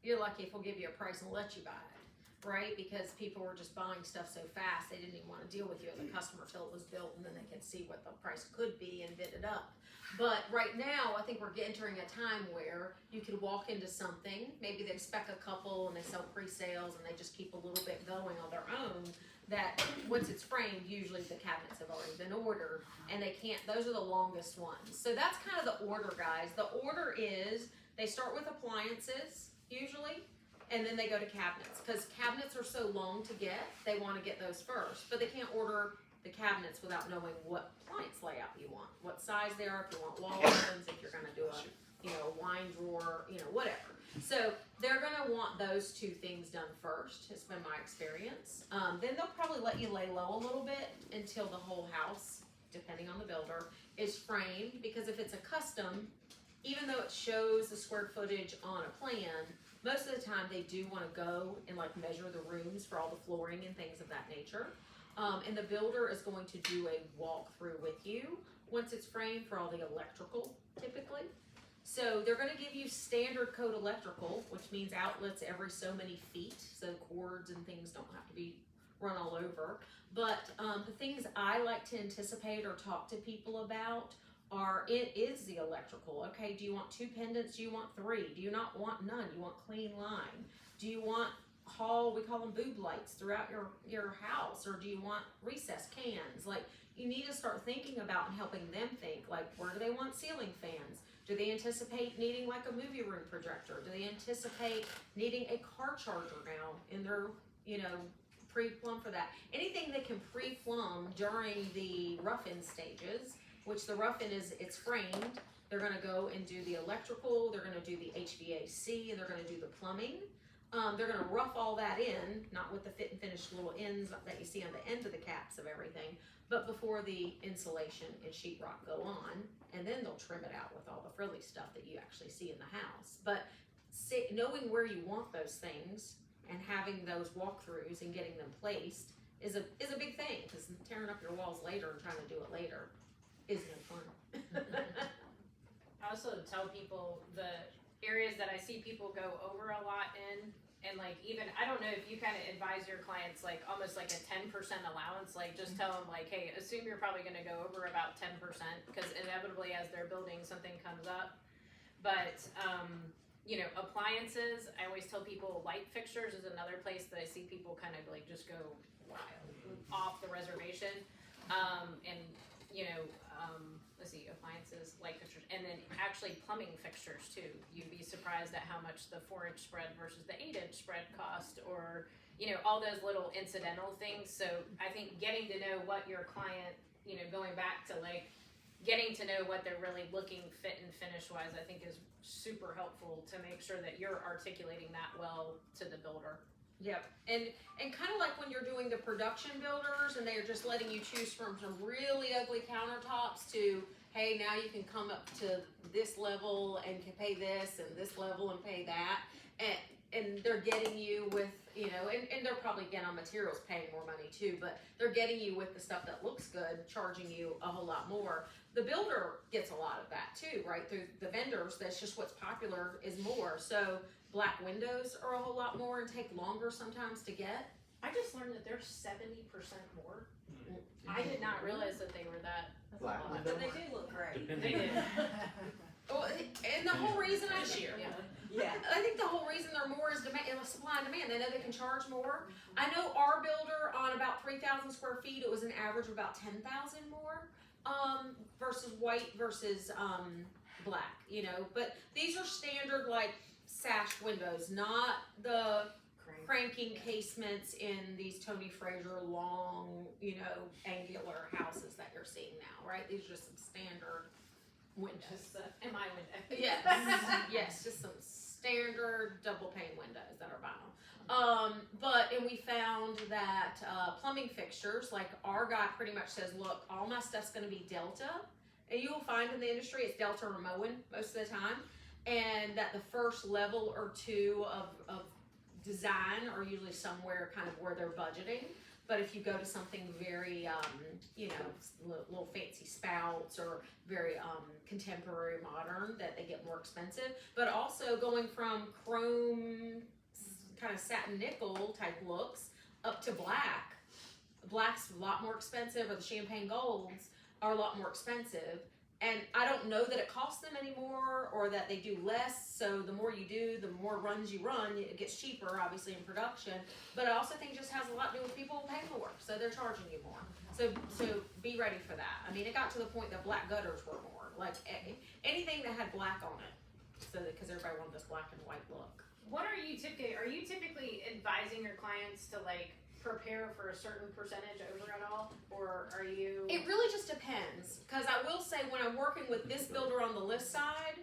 you're lucky if we'll give you a price and let you buy it, right? Because people were just buying stuff so fast, they didn't even want to deal with you as a customer till it was built, and then they could see what the price could be and bid it up. But right now, I think we're entering a time where you could walk into something, maybe they spec a couple and they sell pre-sales and they just keep a little bit going on their own, that once it's framed, usually the cabinets have already been ordered, and they can't, those are the longest ones. So that's kind of the order, guys. The order is, they start with appliances, usually, and then they go to cabinets, because cabinets are so long to get, they want to get those first, but they can't order the cabinets without knowing what appliance layout you want, what size they are, if you want wall openings, if you're going to do a wine drawer, whatever. So they're going to want those two things done first, has been my experience. Then they'll probably let you lay low a little bit until the whole house, depending on the builder, is framed, because if it's a custom, even though it shows the square footage on a plan, most of the time they do want to go and measure the rooms for all the flooring and things of that nature. And the builder is going to do a walkthrough with you once it's framed for all the electrical, typically. So they're going to give you standard code electrical, which means outlets every so many feet, so cords and things don't have to be run all over. But the things I like to anticipate or talk to people about are, it is the electrical. Okay, do you want 2 pendants? Do you want 3? Do you not want none? Do you want clean line? Do you want we call them boob lights throughout your house, or do you want recessed cans? You need to start thinking about and helping them think, where do they want ceiling fans? Do they anticipate needing a movie room projector? Do they anticipate needing a car charger now in their, pre-plumb for that? Anything they can pre-plumb during the rough-in stages, which the rough-in is, it's framed. They're gonna go and do the electrical, they're gonna do the HVAC, and they're gonna do the plumbing. They're gonna rough all that in, not with the fit and finish little ends that you see on the end of the caps of everything, but before the insulation and sheetrock go on, and then they'll trim it out with all the frilly stuff that you actually see in the house. But knowing where you want those things and having those walkthroughs and getting them placed is a big thing, because tearing up your walls later and trying to do it later is no fun. I also tell people the areas that I see people go over a lot in, and like even, I don't know if you kind of advise your clients like almost like a 10% allowance, like just tell them like, hey, assume you're probably going to go over about 10%, because inevitably as they're building something comes up. But you know, appliances, I always tell people light fixtures is another place that I see people kind of like just go wild off the reservation. And you know, let's see, appliances, light fixtures, and then actually plumbing fixtures too. You'd be surprised at how much the 4-inch spread versus the 8-inch spread cost, or you know, all those little incidental things. So I think getting to know what your client, you know, going back to like getting to know what they're really looking fit and finish wise, I think is super helpful to make sure that you're articulating that well to the builder. Yep, and kind of like when you're doing the production builders and they're just letting you choose from some really ugly countertops to, hey, now you can come up to this level and can pay this and this level and pay that, and they're getting you with, you know, and they're probably, again, on materials paying more money too, but they're getting you with the stuff that looks good, charging you a whole lot more. The builder gets a lot of that too, right? Through the vendors, that's just what's popular is more. So black windows are a whole lot more and take longer sometimes to get. I just learned that they're 70% more. I did not realize that they were that. Black a lot. But they do look great. They did. Well, and the whole reason I This year. Yeah. Yeah. I think the whole reason they're more is demand, supply and demand. They know they can charge more. I know our builder on about 3,000 square feet, it was an average of about 10,000 more, versus white versus black, you know. But these are standard like sash windows, not the cranking casements in these Tony Fraser long, you know, angular houses that you're seeing now, right? These are just some standard windows. Just in my window. Yes, yes, just some standard double pane windows that are vinyl. And we found that plumbing fixtures, like our guy pretty much says, look, all my stuff's gonna be Delta, and you will find in the industry it's Delta or Moen most of the time, and that the first level or two of design are usually somewhere kind of where they're budgeting. But if you go to something very, you know, little fancy spouts or very contemporary modern, that they get more expensive. But also going from chrome, kind of satin nickel type looks up to black. Black's a lot more expensive, or the champagne golds are a lot more expensive. And I don't know that it costs them anymore or that they do less. So the more you do, the more runs you run, it gets cheaper, obviously, in production. But I also think it just has a lot to do with people paying more. So they're charging you more. So be ready for that. I mean, it got to the point that black gutters were more. Like anything that had black on it. So because everybody wanted this black and white look. What are you typically advising your clients to like prepare for a certain percentage over at all, or are you? It really just depends, because I will say when I'm working with this builder on the list side,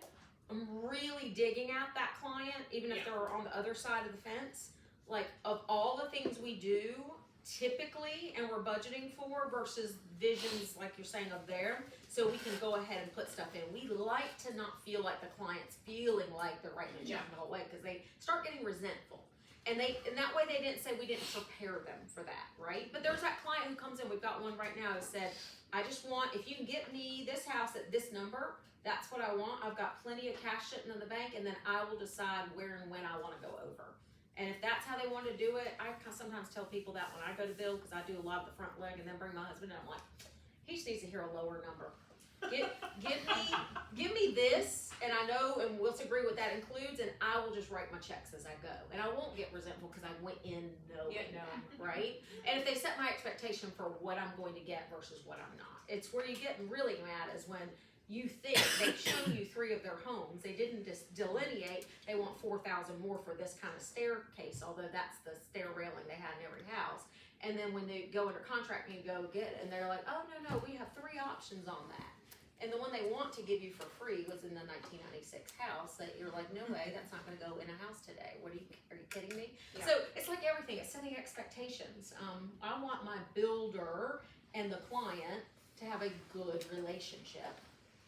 I'm really digging at that client, even if they're on the other side of the fence. Like, of all the things we do, typically, and we're budgeting for, versus visions, like you're saying, of there, so we can go ahead and put stuff in. We like to not feel like the client's feeling like they're writing a check the whole way, because they start getting resentful. And that way they didn't say we didn't prepare them for that, right? But there's that client who comes in, we've got one right now who said, I just want, if you can get me this house at this number, that's what I want. I've got plenty of cash sitting in the bank, and then I will decide where and when I want to go over. And if that's how they want to do it, I sometimes tell people that when I go to build, because I do a lot of the front leg and then bring my husband in, I'm like, he just needs to hear a lower number. Give me this, and I know, and we'll agree what that includes, and I will just write my checks as I go. And I won't get resentful because I went in knowing that, right? And if they set my expectation for what I'm going to get versus what I'm not. It's where you get really mad is when you think they've shown you 3 of their homes, they didn't just delineate, they want $4,000 more for this kind of staircase, although that's the stair railing they had in every house. And then when they go under contract and you go get it, and they're like, oh, no, we have 3 options on that. And the one they want to give you for free was in the 1996 house that you're like, no way, that's not gonna go in a house today. Are you kidding me? Yeah. So it's like everything, it's setting expectations. I want my builder and the client to have a good relationship.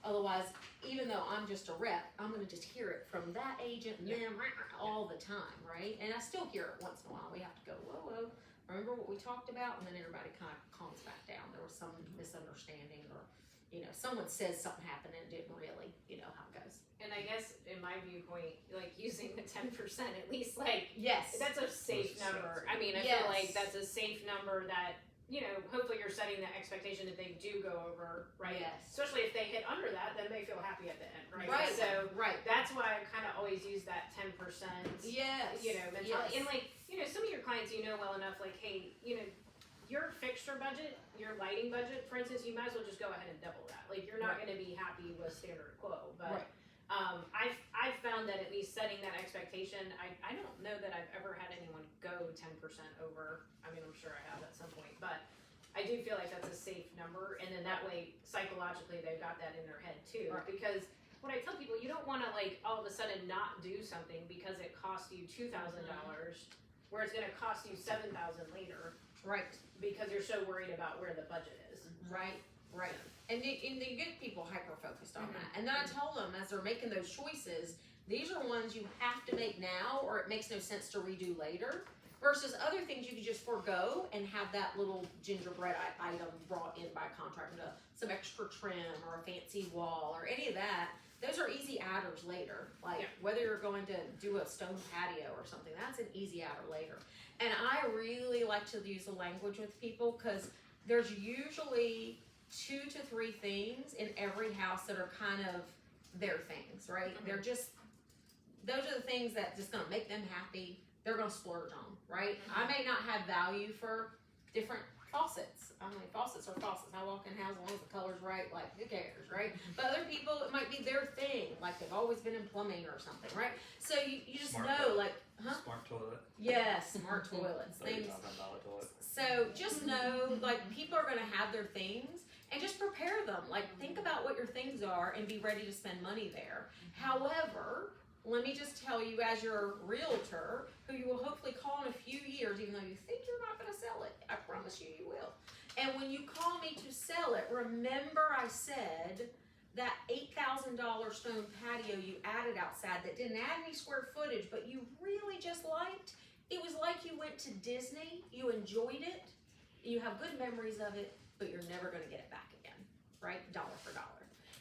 Otherwise, even though I'm just a rep, I'm gonna just hear it from that agent and them all the time, right? And I still hear it once in a while. We have to go, whoa, remember what we talked about? And then everybody kind of calms back down. There was some misunderstanding, or, someone says something happened and it didn't really, how it goes. And I guess in my viewpoint, like using the 10%, at least like, Yes. that's a safe number. I mean, I Yes. feel like that's a safe number that, hopefully you're setting the expectation that they do go over, right? Yes. Especially if they hit under that, then they feel happy at the end, right? Right. So Right. that's why I kind of always use that 10%, Yes. mentality. Yes. And like, some of your clients, well enough, like, hey, your fixture budget, your lighting budget, for instance, you might as well just go ahead and double that. Like, you're not Right. going to be happy with standard quo, but Right. I've found that at least setting that expectation, I don't know that I've ever had anyone go 10% over. I mean, I'm sure I have at some point, but I do feel like that's a safe number, and then that way psychologically they've got that in their head too. Right. Because what I tell people, you don't want to like all of a sudden not do something because it cost you $2,000, where it's going to cost you $7,000 later Right. because you're so worried about where the budget is. Right. Right. And you get people hyper focused on Mhm. that. And then I tell them as they're making those choices, these are ones you have to make now, or it makes no sense to redo later. Versus other things you could just forego and have that little gingerbread item brought in by contractor, some extra trim or a fancy wall or any of that. Those are easy adders later. Like Yeah. whether you're going to do a stone patio or something, that's an easy adder later. And I really like to use the language with people because there's usually 2 to 3 things in every house that are kind of their things, right? Mhm. They're just, those are the things that just gonna make them happy. They're gonna splurge on, right? I may not have value for different faucets. I mean, faucets are faucets. I walk in a house, as long as the color's right, like, who cares, right? But other people, it might be their thing, like they've always been in plumbing or something, right? So you just Smart know, toilet. like, Smart toilet. yes, smart toilets, things. $30,000 toilet. So just know, like, people are gonna have their things, and just prepare them. Like, think about what your things are and be ready to spend money there. However, let me just tell you, as your realtor, who you will hopefully call in a few years, even though you think you're not gonna sell it, I promise you, you will. And when you call me to sell it, remember I said that $8,000 stone patio you added outside that didn't add any square footage, but you really just liked. It was like you went to Disney, you enjoyed it, you have good memories of it, but you're never gonna get it back again, right? Dollar for dollar.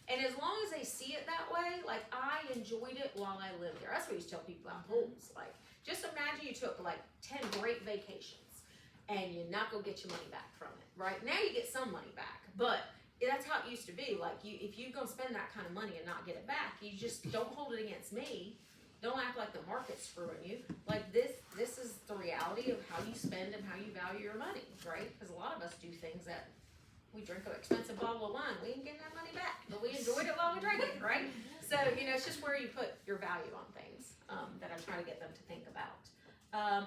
And as long as they see it that way, like, I enjoyed it while I lived there. That's what I used to tell people about homes. Like, just imagine you took like 10 great vacations and you're not gonna get your money back from it, right? Now you get some money back, but that's how it used to be. Like, if you're gonna spend that kind of money and not get it back, you just don't hold it against me. Don't act like the market's screwing you. Like, this is the reality of how you spend and how you value your money, right? Because a lot of us do things that we drink an expensive bottle of wine, we ain't getting that money back, but we enjoyed it while we drank it, right? So, it's just where you put your value on things that I try to get them to think about.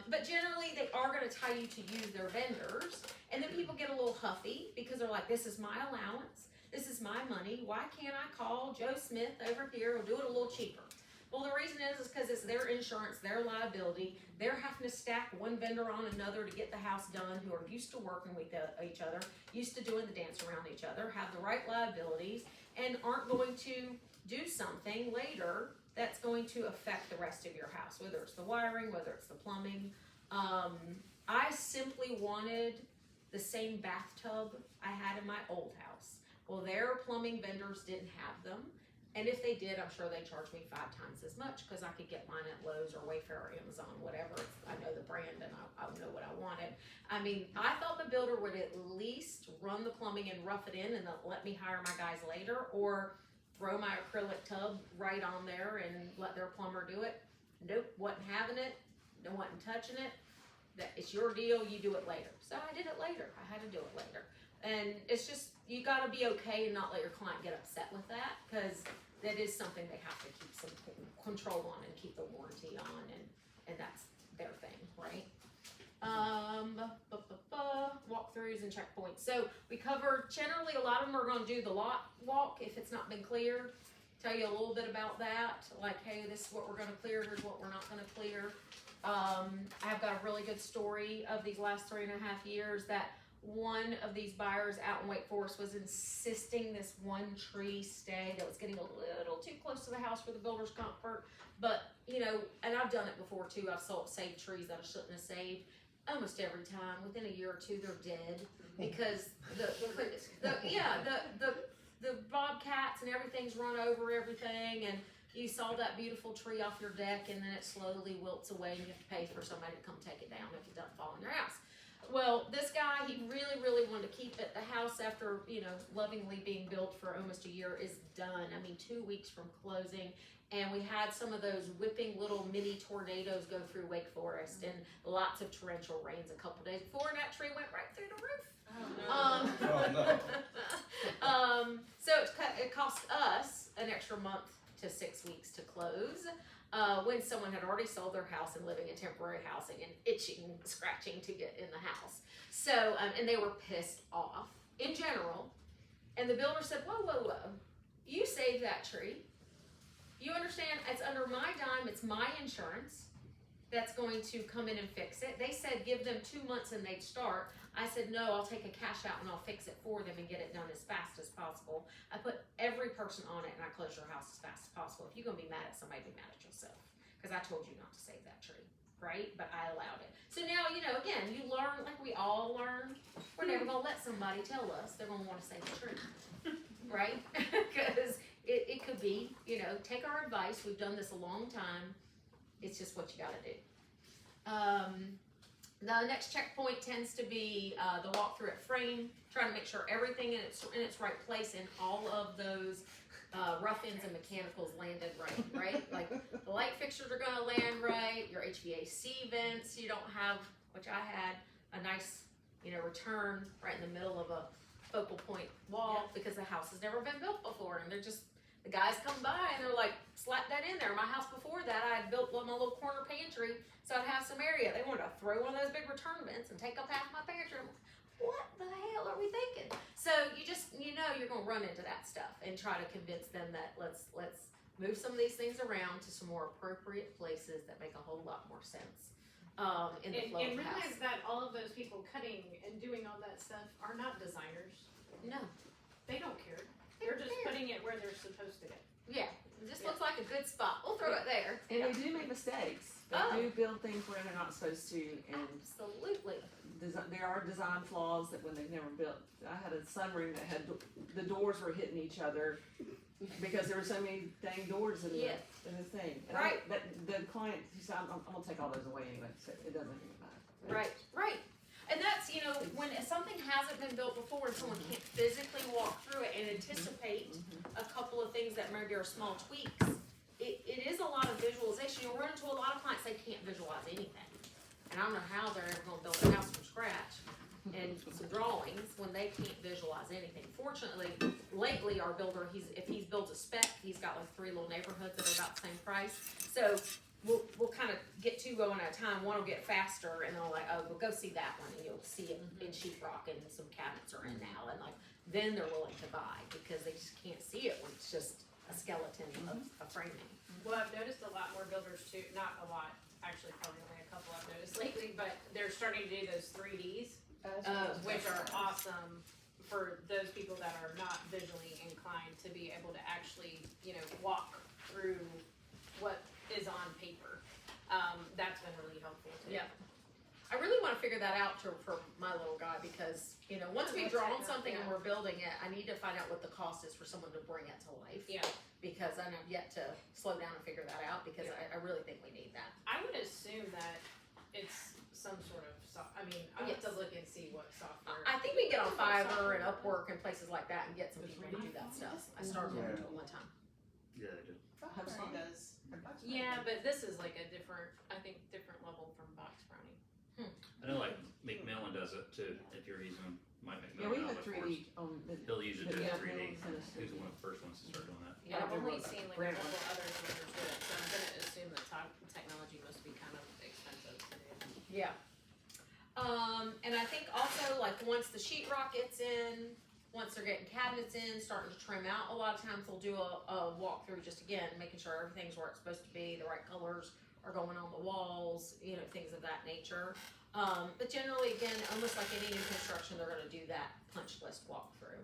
But generally, they are gonna tell you to use their vendors, and then people get a little huffy because they're like, this is my allowance, this is my money, why can't I call Joe Smith over here and do it a little cheaper? Well, the reason is because it's their insurance, their liability. They're having to stack one vendor on another to get the house done, who are used to working with each other, used to doing the dance around each other, have the right liabilities, and aren't going to do something later that's going to affect the rest of your house, whether it's the wiring, whether it's the plumbing. I simply wanted the same bathtub I had in my old house. Well, their plumbing vendors didn't have them. And if they did, I'm sure they charged me 5 times as much because I could get mine at Lowe's or Wayfair or Amazon, whatever. I know the brand and I know what I wanted. I mean, I thought the builder would at least run the plumbing and rough it in and let me hire my guys later, or throw my acrylic tub right on there and let their plumber do it. Nope, wasn't having it, wasn't touching it. It's your deal, you do it later. So I did it later. I had to do it later. And it's just, you gotta be okay and not let your client get upset with that, because that is something they have to keep some control on and keep the warranty on, and that's their thing, right? Walk walkthroughs and checkpoints. So we cover, generally, a lot of them are gonna do the lot walk if it's not been cleared. Tell you a little bit about that, like, hey, this is what we're gonna clear, here's what we're not gonna clear. I've got a really good story of these last 3.5 years that one of these buyers out in Wake Forest was insisting this one tree stay that was getting a little too close to the house for the builder's comfort. But, you know, and I've done it before too, I've saved trees that I shouldn't have saved. Almost every time, within a year or two, they're dead because the bobcats and everything's run over everything, and you saw that beautiful tree off your deck, and then it slowly wilts away, and you have to pay for somebody to come take it down if it doesn't fall in your house. Well, this guy, he really wanted to keep it. The house, after, you know, lovingly being built for almost a year, is done. I mean, 2 weeks from closing. And we had some of those whipping little mini tornadoes go through Wake Forest, and lots of torrential rains a couple days before, and that tree went right through the roof. So it cost us an extra month to 6 weeks to close, when someone had already sold their house and living in temporary housing and itching, scratching to get in the house. So, and they were pissed off in general. And the builder said, whoa, you saved that tree. You understand, it's under my dime, it's my insurance that's going to come in and fix it. They said give them 2 months and they'd start. I said, no, I'll take a cash out and I'll fix it for them and get it done as fast as possible. I put every person on it and I closed your house as fast as possible. If you're gonna be mad at somebody, be mad at yourself. Because I told you not to save that tree, right? But I allowed it. So now, you know, again, you learn, like we all learn, we're never gonna let somebody tell us they're gonna wanna save the tree, right? Because it could be, you know, take our advice. We've done this a long time. It's just what you gotta do. The next checkpoint tends to be the walkthrough at frame, trying to make sure everything in its right place and all of those rough ends and mechanicals landed right? Like the light fixtures are gonna land right, your HVAC vents, you don't have, which I had a nice, you know, return right in the middle of a focal point wall because the house has never been built before, and they're just, the guys come by and they're like, slap that in there. My house before that, I had built my little corner pantry, so I'd have some area. They wanted to throw one of those big return vents and take up half my pantry. I'm like, what the hell are we thinking? So you just, you know, you're gonna run into that stuff and try to convince them that let's move some of these things around to some more appropriate places that make a whole lot more sense in the flow of the house. Realize that all of those people cutting and doing all that stuff are not designers. No. They don't care. They're just putting it where they're supposed to go. Yeah, it just looks like a good spot. We'll throw it there. And they do make mistakes. They do build things where they're not supposed to, and Absolutely. there are design flaws that when they've never built. I had a sunroom that had, the doors were hitting each other because there were so many dang doors in the thing. And Right. The client, he said, I'm gonna take all those away anyway, so it doesn't even matter. Right. And that's, you know, when something hasn't been built before and someone can't physically walk through it and anticipate a couple of things that maybe are small tweaks, it is a lot of visualization. You'll run into a lot of clients, they can't visualize anything. And I don't know how they're ever gonna build a house from scratch and some drawings when they can't visualize anything. Fortunately, lately our builder, if he's built a spec, he's got like 3 little neighborhoods that are about the same price. So we'll kind of get 2 going at a time. One will get faster, and they'll like, oh, well, go see that one, and you'll see it in sheetrock, and some cabinets are in now, and like then they're willing to buy because they just can't see it when it's just a skeleton of framing. Well, I've noticed a lot more builders too. Not a lot, actually, probably only a couple I've noticed lately. But they're starting to do those 3Ds, which are awesome for those people that are not visually inclined to be able to actually, you know, walk through what is on paper. That's been really helpful too. Yeah. I really want to figure that out for my little guy because, you know, once we've drawn something and we're building it, I need to find out what the cost is for someone to bring it to life. Yeah. Because I have yet to slow down and figure that out because I really think we need that. I would assume that it's some sort of I mean, I have to look and see what software. I think we can get on Fiverr and Upwork and places like that and get some people to do that stuff. I started looking into it one time. Yeah, they do. Foxtrot does. Yeah, but this is like a different level from Box Brownie. I know like McMillan does it too, if you're using Mike Yeah, McMillan. we had 3D on the. He'll use it to Yeah, 3D. send us He was one of the first ones to start doing that. Yeah, I've only Brand seen like one. a couple other builders do it, so I'm gonna assume that technology must be kind of expensive to do. Yeah. And I think also, like, once the sheetrock gets in, once they're getting cabinets in, starting to trim out, a lot of times they'll do a walkthrough, just again, making sure everything's where it's supposed to be, the right colors are going on the walls, you know, things of that nature. But generally, again, almost like any new construction, they're gonna do that punch list walkthrough.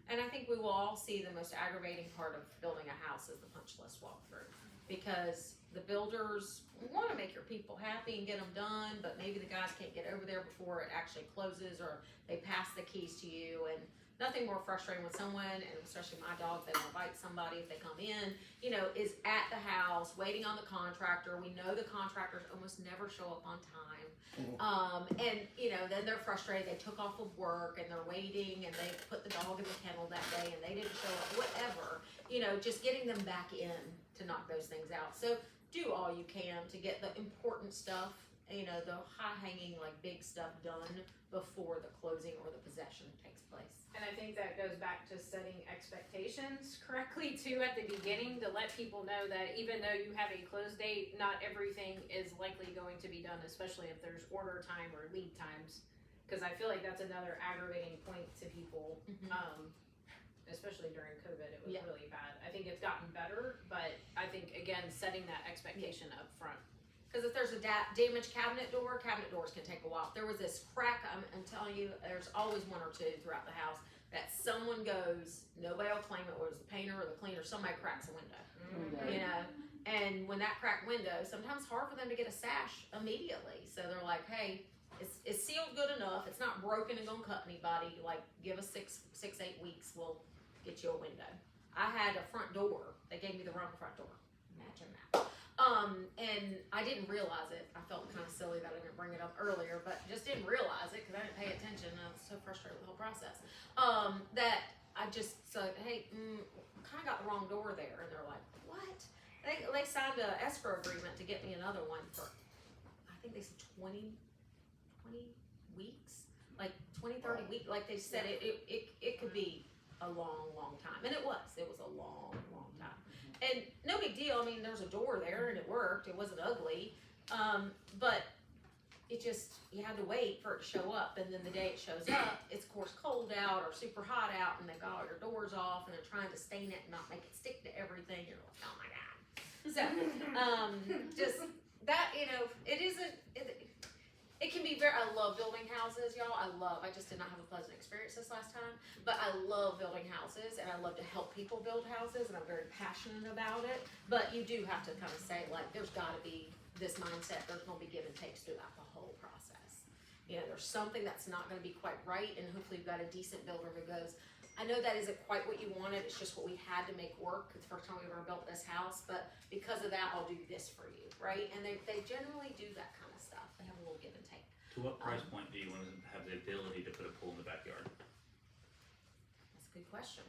And I think we will all see the most aggravating part of building a house is the punch list walkthrough. Because the builders wanna make your people happy and get them done, but maybe the guys can't get over there before it actually closes, or they pass the keys to you, and nothing more frustrating when someone, and especially my dogs, they will bite somebody if they come in, you know, is at the house, waiting on the contractor. We know the contractors almost never show up on time. And, you know, then they're frustrated, they took off of work, and they're waiting, and they put the dog in the kennel that day, and they didn't show up, whatever. You know, just getting them back in to knock those things out. So do all you can to get the important stuff, you know, the high-hanging, like, big stuff done before the closing or the possession takes place. And I think that goes back to setting expectations correctly too at the beginning, to let people know that even though you have a close date, not everything is likely going to be done, especially if there's order time or lead times. Cause I feel like that's another aggravating point to people, especially during COVID, it was really bad. I think it's gotten better, but I think again, setting that expectation up front. Because if there's a damaged cabinet doors can take a while. If there was this crack, I'm telling you, there's always one or two throughout the house that someone goes, nobody will claim it was the painter or the cleaner, somebody cracks a window. You know, and when that cracked window, sometimes it's hard for them to get a sash immediately. So they're like, hey, it's sealed good enough, it's not broken and gonna cut anybody, like give us 8 weeks, we'll get you a window. I had a front door, they gave me the wrong front door, imagine that. And I didn't realize it. I felt kind of silly that I didn't bring it up earlier, but just didn't realize it because I didn't pay attention. I was so frustrated with the whole process. That I just said, hey, kind of got the wrong door there. And they're like, what? They signed an escrow agreement to get me another one for, I think they said 20 weeks, like 20, 30 weeks. Like they said, it could be a long, long time. And it was a long, long time. And no big deal. I mean, there was a door there and it worked. It wasn't ugly. But it just, you had to wait for it to show up. And then the day it shows up, it's of course cold out or super hot out, and they've got all your doors off and they're trying to stain it and not make it stick to everything. You're like, oh my God. So, just that, you know, it can be I love building houses, y'all. I just did not have a pleasant experience this last time, but I love building houses and I love to help people build houses, and I'm very passionate about it. But you do have to kind of say, like, there's gotta be this mindset, there's gonna be give and takes throughout the whole process. You know, there's something that's not gonna be quite right, and hopefully you've got a decent builder who goes, I know that isn't quite what you wanted, it's just what we had to make work. It's the first time we ever built this house, but because of that, I'll do this for you, right? And they generally do that kind of stuff. They have a little give and take. To what price point do you want to have the ability to put a pool in the backyard? That's a good question.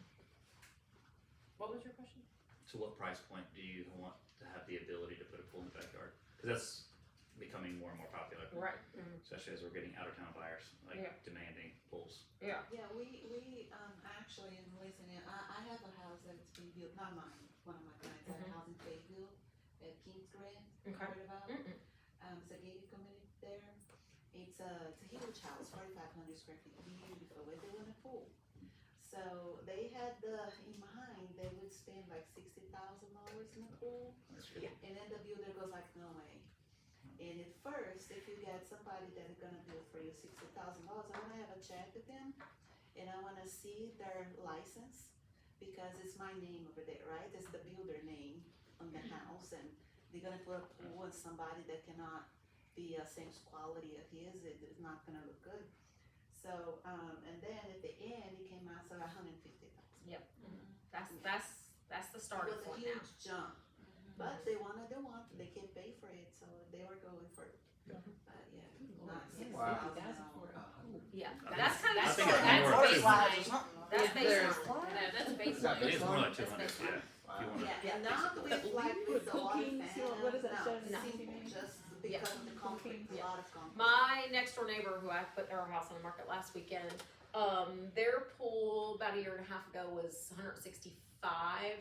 What was your question? To what price point do you want to have the ability to put a pool in the backyard? Because that's becoming more and more popular. Right. Especially as we're getting out of town buyers, like demanding pools. Yeah. Yeah, we actually in Louisiana, I have a house that's being built, not mine, one of my clients, I have a house in Fayetteville at Kings Grant, heard about? It's a gated community there. It's a huge house, 4,500 square feet, beautiful, we're doing a pool. So they had in mind, they would spend like $60,000 in the pool. That's good. And then the builder goes like, no way. And at first, if you get somebody that is gonna build for you $60,000, I wanna have a chat with them, and I wanna see their license, because it's my name over there, right? It's the builder name on the house, and they're gonna put a pool on somebody that cannot be same quality of his, it's not gonna look good. So, and then at the end, it came out to $150,000. Yep. That's the starting point now. It was a huge jump, but they wanted the one, they can pay for it, so they were going for it. But yeah, not $60,000. Yeah. I That's kind of I the think start. it's more That's too. baseline. That's If there's baseline. No, that's It baseline. is more like That's 200, baseline. yeah. If you want to. Yeah, and not with like Put with a lot of cooking, fans, what is that, no, Sharon? simple, just because of the concrete, a lot of concrete. My next door neighbor, who I put our house on the market last weekend, their pool about a year and a half ago was 165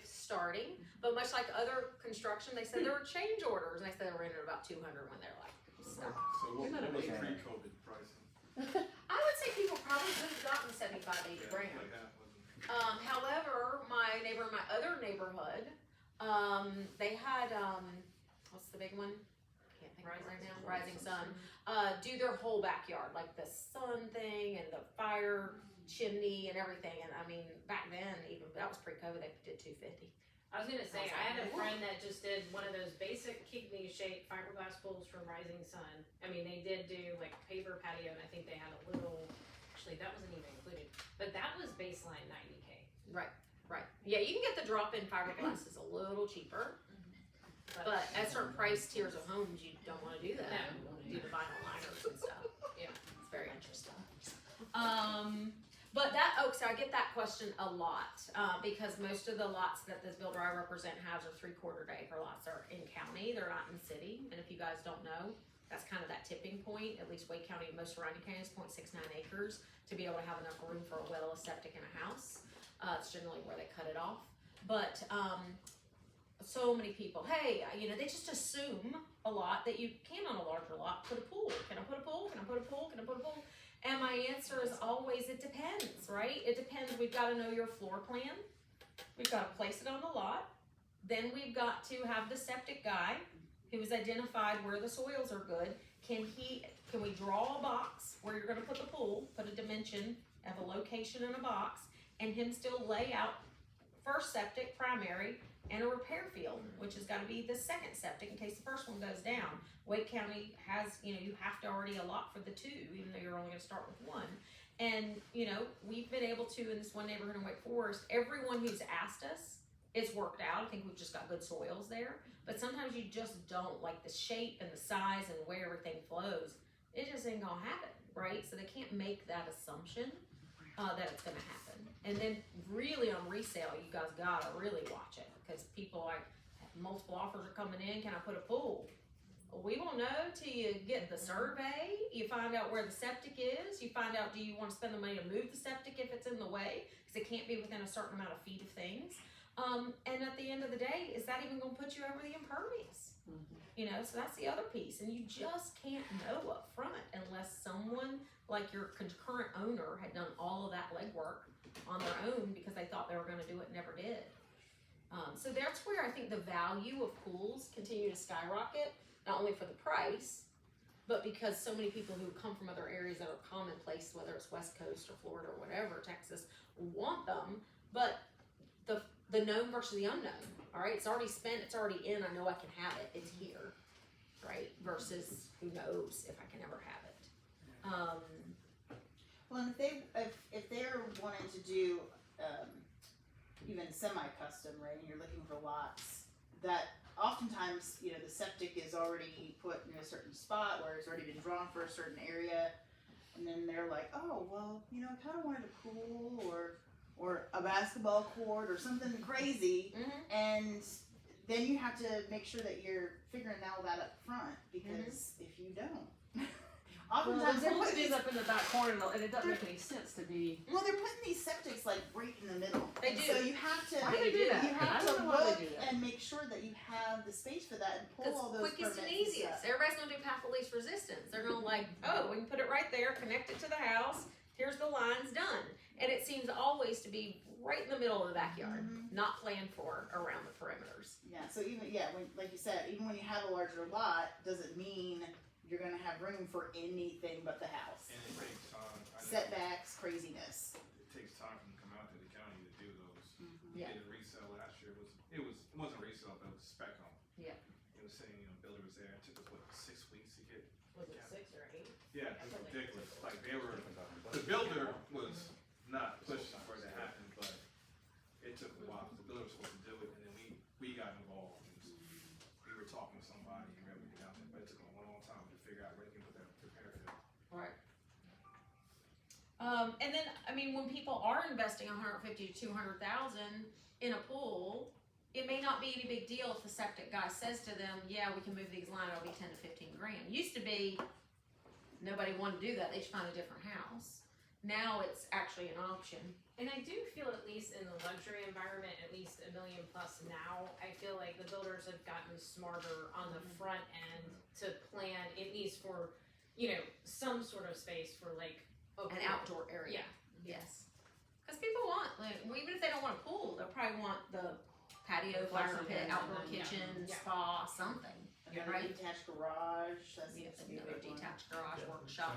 starting, but much like other construction, they said there were change orders, and they said they were in at about 200 when they're like, stop. So what You're not was a big pre-COVID pricing? I would say people probably could have gotten 75, 80 grand. Like half wasn't. However, my neighbor in my other neighborhood, they had, what's the big one? Can't think of it right now, Rising Sun. Do their whole backyard, like the sun thing and the fire chimney and everything. And I mean, back then, even, that was pre-COVID, they did 250. I was gonna say, I had a friend that just did one of those basic kidney shaped fiberglass pools from Rising Sun. I mean, they did do like paver patio, and I think they had a little, actually that wasn't even included, but that was baseline 90K. Right. Yeah, you can get the drop-in fiberglass is a little cheaper, but at certain price tiers of homes, you don't wanna do that. No. You wanna do the vinyl liners and stuff. Yeah. It's very interesting. But so I get that question a lot, because most of the lots that this builder I represent has are 3/4 acre lots. They're in county, they're not in city, and if you guys don't know, that's kind of that tipping point. At least Wake County and most surrounding counties, 0.69 acres to be able to have enough room for a well, a septic, and a house. It's generally where they cut it off. But so many people, hey, they just assume a lot that you can on a larger lot put a pool. Can I put a pool? Can I put a pool? Can I put a pool? And my answer is always, it depends, right? It depends. We've got to know your floor plan. We've got to place it on the lot. Then we've got to have the septic guy who has identified where the soils are good. Can we draw a box where you're going to put the pool, put a dimension, have a location in a box, and him still lay out first septic, primary, and a repair field, which has got to be the second septic in case the first one goes down. Wake County has, you have to already allot for the two, even though you're only going to start with one. And, we've been able to, in this one neighborhood in Wake Forest, everyone who's asked us, it's worked out. I think we've just got good soils there. But sometimes you just don't, like the shape and the size and where everything flows, it just ain't going to happen, right? So they can't make that assumption that it's going to happen. And then really on resale, you guys got to really watch it, because people multiple offers are coming in. Can I put a pool? Well, we won't know till you get the survey. You find out where the septic is. You find out, do you want to spend the money to move the septic if it's in the way? Because it can't be within a certain amount of feet of things. And at the end of the day, is that even going to put you over the impervious? So that's the other piece. And you just can't know up front unless someone like your current owner had done all of that legwork on their own because they thought they were going to do it and never did. So that's where I think the value of pools continue to skyrocket, not only for the price, but because so many people who come from other areas that are commonplace, whether it's West Coast or Florida or whatever, Texas, want them, but the known versus the unknown, all right? It's already spent, it's already in, I know I can have it, it's here, right? Versus who knows if I can ever have it. Well, and if they're wanting to do even semi-custom, right, and you're looking for lots, that oftentimes, the septic is already put in a certain spot where it's already been drawn for a certain area, and then they're like, oh, well, I kind of wanted a pool or a basketball court or something crazy, and then you have to make sure that you're figuring all that up front, because if you don't, oftentimes they're they're putting putting these up in the back corner, and it doesn't make any sense to be. Well, they're putting these septics like right in the middle. They do. So you have to. Why do they do that? You have I to don't know why look they do that. and make sure that you have the space for that and pull Because all those quickest and permits easiest. stuff. Everybody's gonna do path of least resistance. They're gonna we can put it right there, connect it to the house. Here's the lines, done. And it seems always to be right in the middle of the backyard, not planned for around the perimeters. Yeah. So when, like you said, even when you have a larger lot, doesn't mean you're gonna have room for anything but the house. And it takes time. Setbacks, craziness. It takes time for them to come out to the county to do those. We Yeah. did a resale last year. It wasn't resale, but it was spec home. Yeah. It was saying, builder was there. It took us 6 weeks to get. Was it 6 or 8? Yeah, it was ridiculous. Like the builder was not pushing for it to happen, but it took a while because the builder was supposed to do it, and then we got involved. And we were talking to somebody and everything out there, but it took a long time to figure out where they can put that repair field. Right. And then, when people are investing 150 to 200,000 in a pool, it may not be any big deal if the septic guy says to them, yeah, we can move these lines, it'll be 10 to 15 grand. Used to be, nobody wanted to do that, they should find a different house. Now it's actually an option. And I do feel, at least in the luxury environment, at least $1 million plus now, I feel like the builders have gotten smarter on the front end to plan, at least for, you know, some sort of space for like a An pool. outdoor area. Yes. Because people want, like, well, even if they don't want a pool, they'll probably want the patio, fire pit, outdoor Yeah. kitchen, Yeah. spa, something. Another Right. detached garage, that Yeah, seems to be a another big one. detached garage Yeah, workshop.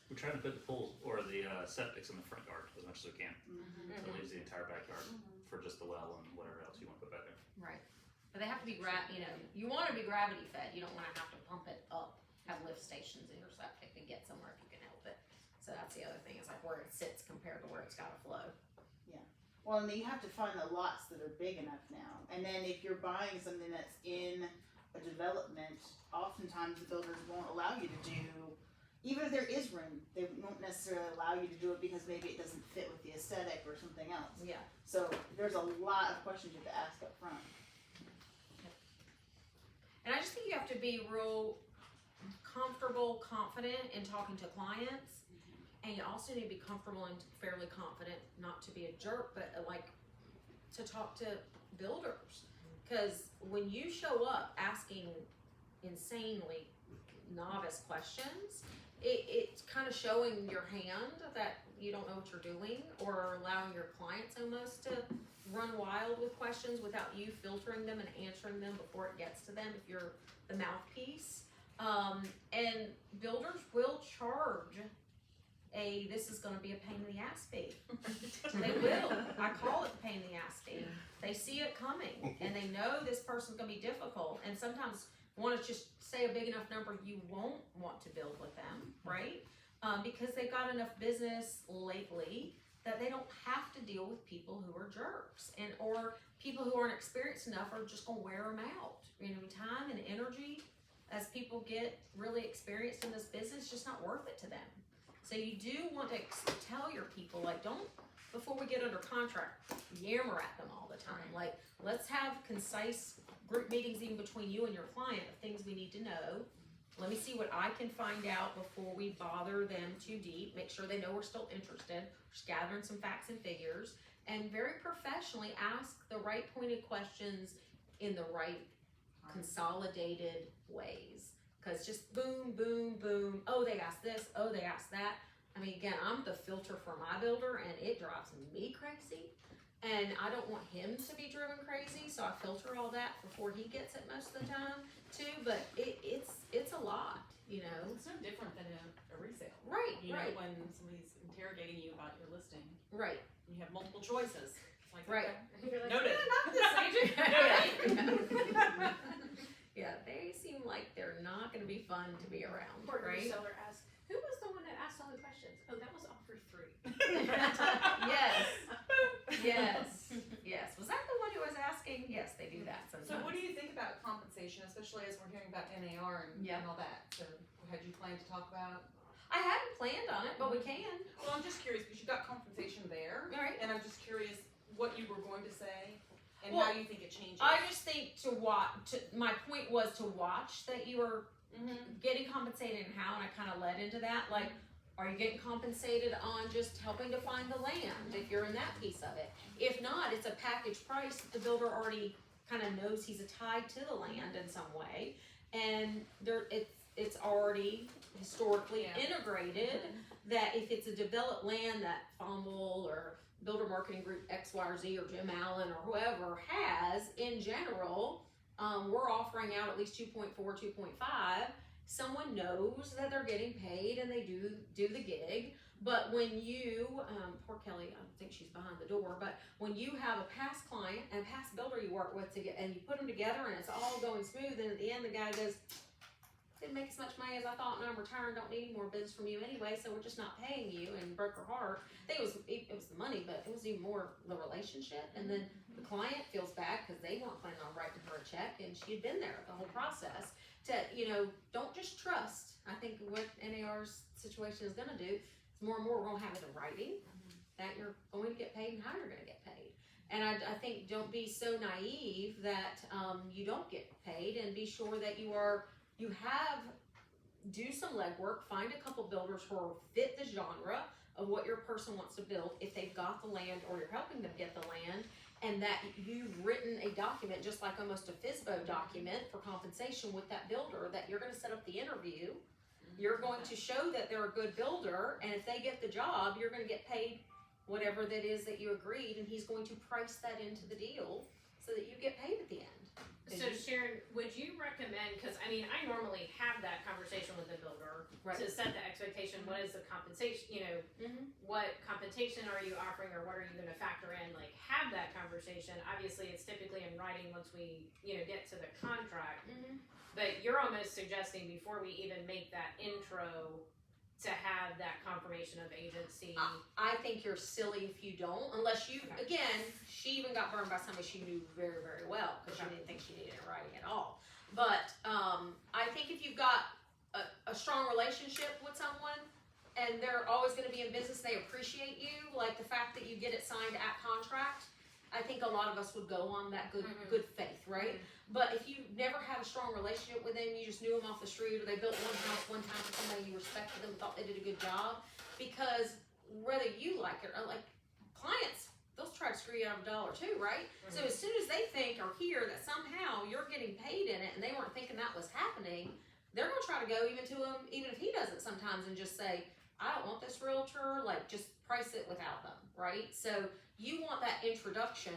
We're trying to put the pools or the septics in the front yard as much as we can. Mhm. So it leaves the entire backyard for just the well and whatever else you want to put back there. Right. But they have to be you want to be gravity fed. You don't want to have to pump it up, have lift stations in your septic and get somewhere if you can help it. So that's the other thing, is like where it sits compared to where it's got to flow. Well, and then you have to find the lots that are big enough now. And then if you're buying something that's in a development, oftentimes the builders won't allow you to do, even if there is room, they won't necessarily allow you to do it because maybe it doesn't fit with the aesthetic or something else. Yeah. So there's a lot of questions you have to ask up front. And I just think you have to be real comfortable, confident in talking to clients. And you also need to be comfortable and fairly confident, not to be a jerk, but like to talk to builders. Because when you show up asking insanely novice questions, it's kind of showing your hand that you don't know what you're doing, or allowing your clients almost to run wild with questions without you filtering them and answering them before it gets to them if you're the mouthpiece. And builders will charge this is gonna be a pain in the ass fee. They will. I call it the pain in the ass fee. They see it coming and they know this person's gonna be difficult, and sometimes wanna just say a big enough number you won't want to build with them, right? Because they've got enough business lately that they don't have to deal with people who are jerks, or people who aren't experienced enough are just gonna wear them out. You know, time and energy as people get really experienced in this business, it's just not worth it to them. So you do want to tell your people, like, don't, before we get under contract, yammer at them all the time. Like, let's have concise group meetings even between you and your client of things we need to know. Let me see what I can find out before we bother them too deep. Make sure they know we're still interested. Just gathering some facts and figures. And very professionally ask the right pointed questions in the right consolidated ways. Because just boom, boom, boom, oh, they asked this, oh, they asked that. I mean, again, I'm the filter for my builder, and it drives me crazy. And I don't want him to be driven crazy, so I filter all that before he gets it most of the time, too. But it's a lot, you know. It's no different than a resale. Right, You right, know, when somebody's interrogating you about your listing, right, you have multiple choices. It's like, right. okay, Like, noted. Not this agent. Noted. Yeah, they seem like they're not gonna be fun to be around, Or your right? seller asks, who was the one that asked all the questions? Oh, that was offer 3. Yes. Was that the one who was asking? Yes, they do that sometimes. So what do you think about compensation, especially as we're hearing about NAR and, Yeah. and all that? So had you planned to talk about? I hadn't planned on it, but we can. Well, I'm just curious because you got compensation there, All right. and I'm just curious what you were going to say and Well, how you think it changes. I just think to watch. My point was to watch that you were Mm-hmm. getting compensated and how, and I kind of led into that. Like, are you getting compensated on just helping to find the land if you're in that piece of it? If not, it's a package price that the builder already kind of knows he's tied to the land in some way, and it's already historically Yeah. integrated that if it's a developed land that Fumble or Builder Marketing Group X, Y, or Z or Jim Allen or whoever has, in general, we're offering out at least 2.4, 2.5. Someone knows that they're getting paid and they do the gig. But when you, poor Kelly, I don't think she's behind the door, but when you have a past client and past builder you work with and you put them together and it's all going smooth, and at the end the guy goes, didn't make as much money as I thought, and I'm retired, don't need any more business from you anyway, so we're just not paying you, and broke her heart. I think it was the money, but it was even more the relationship. And then the client feels bad because they weren't planning on writing her a check, and she had been there the whole process. Don't just trust. I think what NAR's situation is gonna do is more and more we're gonna have it in writing that you're going to get paid and how you're gonna get paid. And I think don't be so naive that you don't get paid, and be sure that do some legwork, find a couple builders who fit the genre of what your person wants to build, if they've got the land or you're helping them get the land, and that you've written a document, just like almost a FSBO document for compensation with that builder, that you're gonna set up the interview, You're going to show that they're a good builder, and if they get the job, you're gonna get paid whatever that is that you agreed, and he's going to price that into the deal so that you get paid at the end. So Sharon, would you recommend, cause I mean, I normally have that conversation with the builder Right. to set the expectation, what is the compensation, you know, what compensation are you offering or what are you gonna factor in, like, have that conversation. Obviously, it's typically in writing once we, you know, get to the contract, but you're almost suggesting before we even make that intro to have that confirmation of agency. I think you're silly if you don't, unless you, Okay. again, she even got burned by somebody she knew very, very well, because she Okay. didn't think she needed it writing at all. But, I think if you've got a strong relationship with someone, and they're always gonna be in business, they appreciate you, like the fact that you get it signed at contract, I think a lot of us would go on that good faith, right? But if you never had a strong relationship with them, you just knew them off the street, or they built one house one time for somebody, you respected them, thought they did a good job, because whether you like it or like clients, they'll try to screw you out of a dollar too, right? So as soon as they think or hear that somehow you're getting paid in it, and they weren't thinking that was happening, they're gonna try to go even to him, even if he doesn't sometimes, and just say, I don't want this realtor, like just price it without them, right? So you want that introduction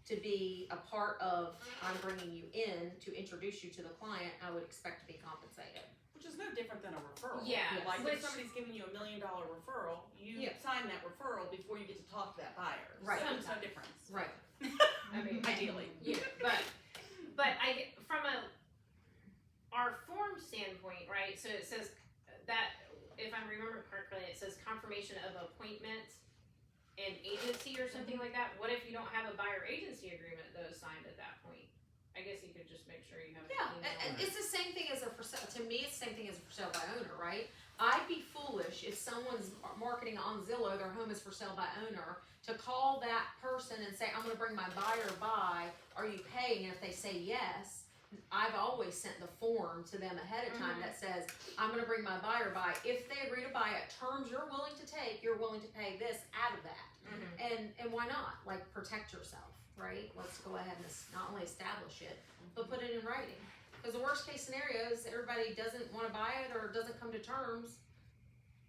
to be a part of, I'm bringing you in to introduce you to the client, I would expect to be compensated. Which is no different than a referral. Yeah, Like which- if somebody's giving you $1 million referral, you Yeah. sign that referral before you get to talk to that buyer. Right. So it's no difference. Right. I mean, Ideally. Yeah, but I from our form standpoint, right? So it says that, if I remember correctly, it says confirmation of appointment and agency or something like that. What if you don't have a buyer agency agreement though signed at that point? I guess you could just make sure you have. an Yeah, email. and it's the same thing as a for sale, to me, it's the same thing as a for sale by owner, right? I'd be foolish if someone's marketing on Zillow, their home is for sale by owner, to call that person and say, I'm gonna bring my buyer by, are you paying? And if they say yes, I've always sent the form to them ahead of time that says, I'm gonna bring my buyer by. If they agree to buy at terms you're willing to take, you're willing to pay this out of that. And why not? Like, protect yourself, right? Let's go ahead and not only establish it, but put it in writing. Because the worst case scenario is everybody doesn't wanna buy it or doesn't come to terms,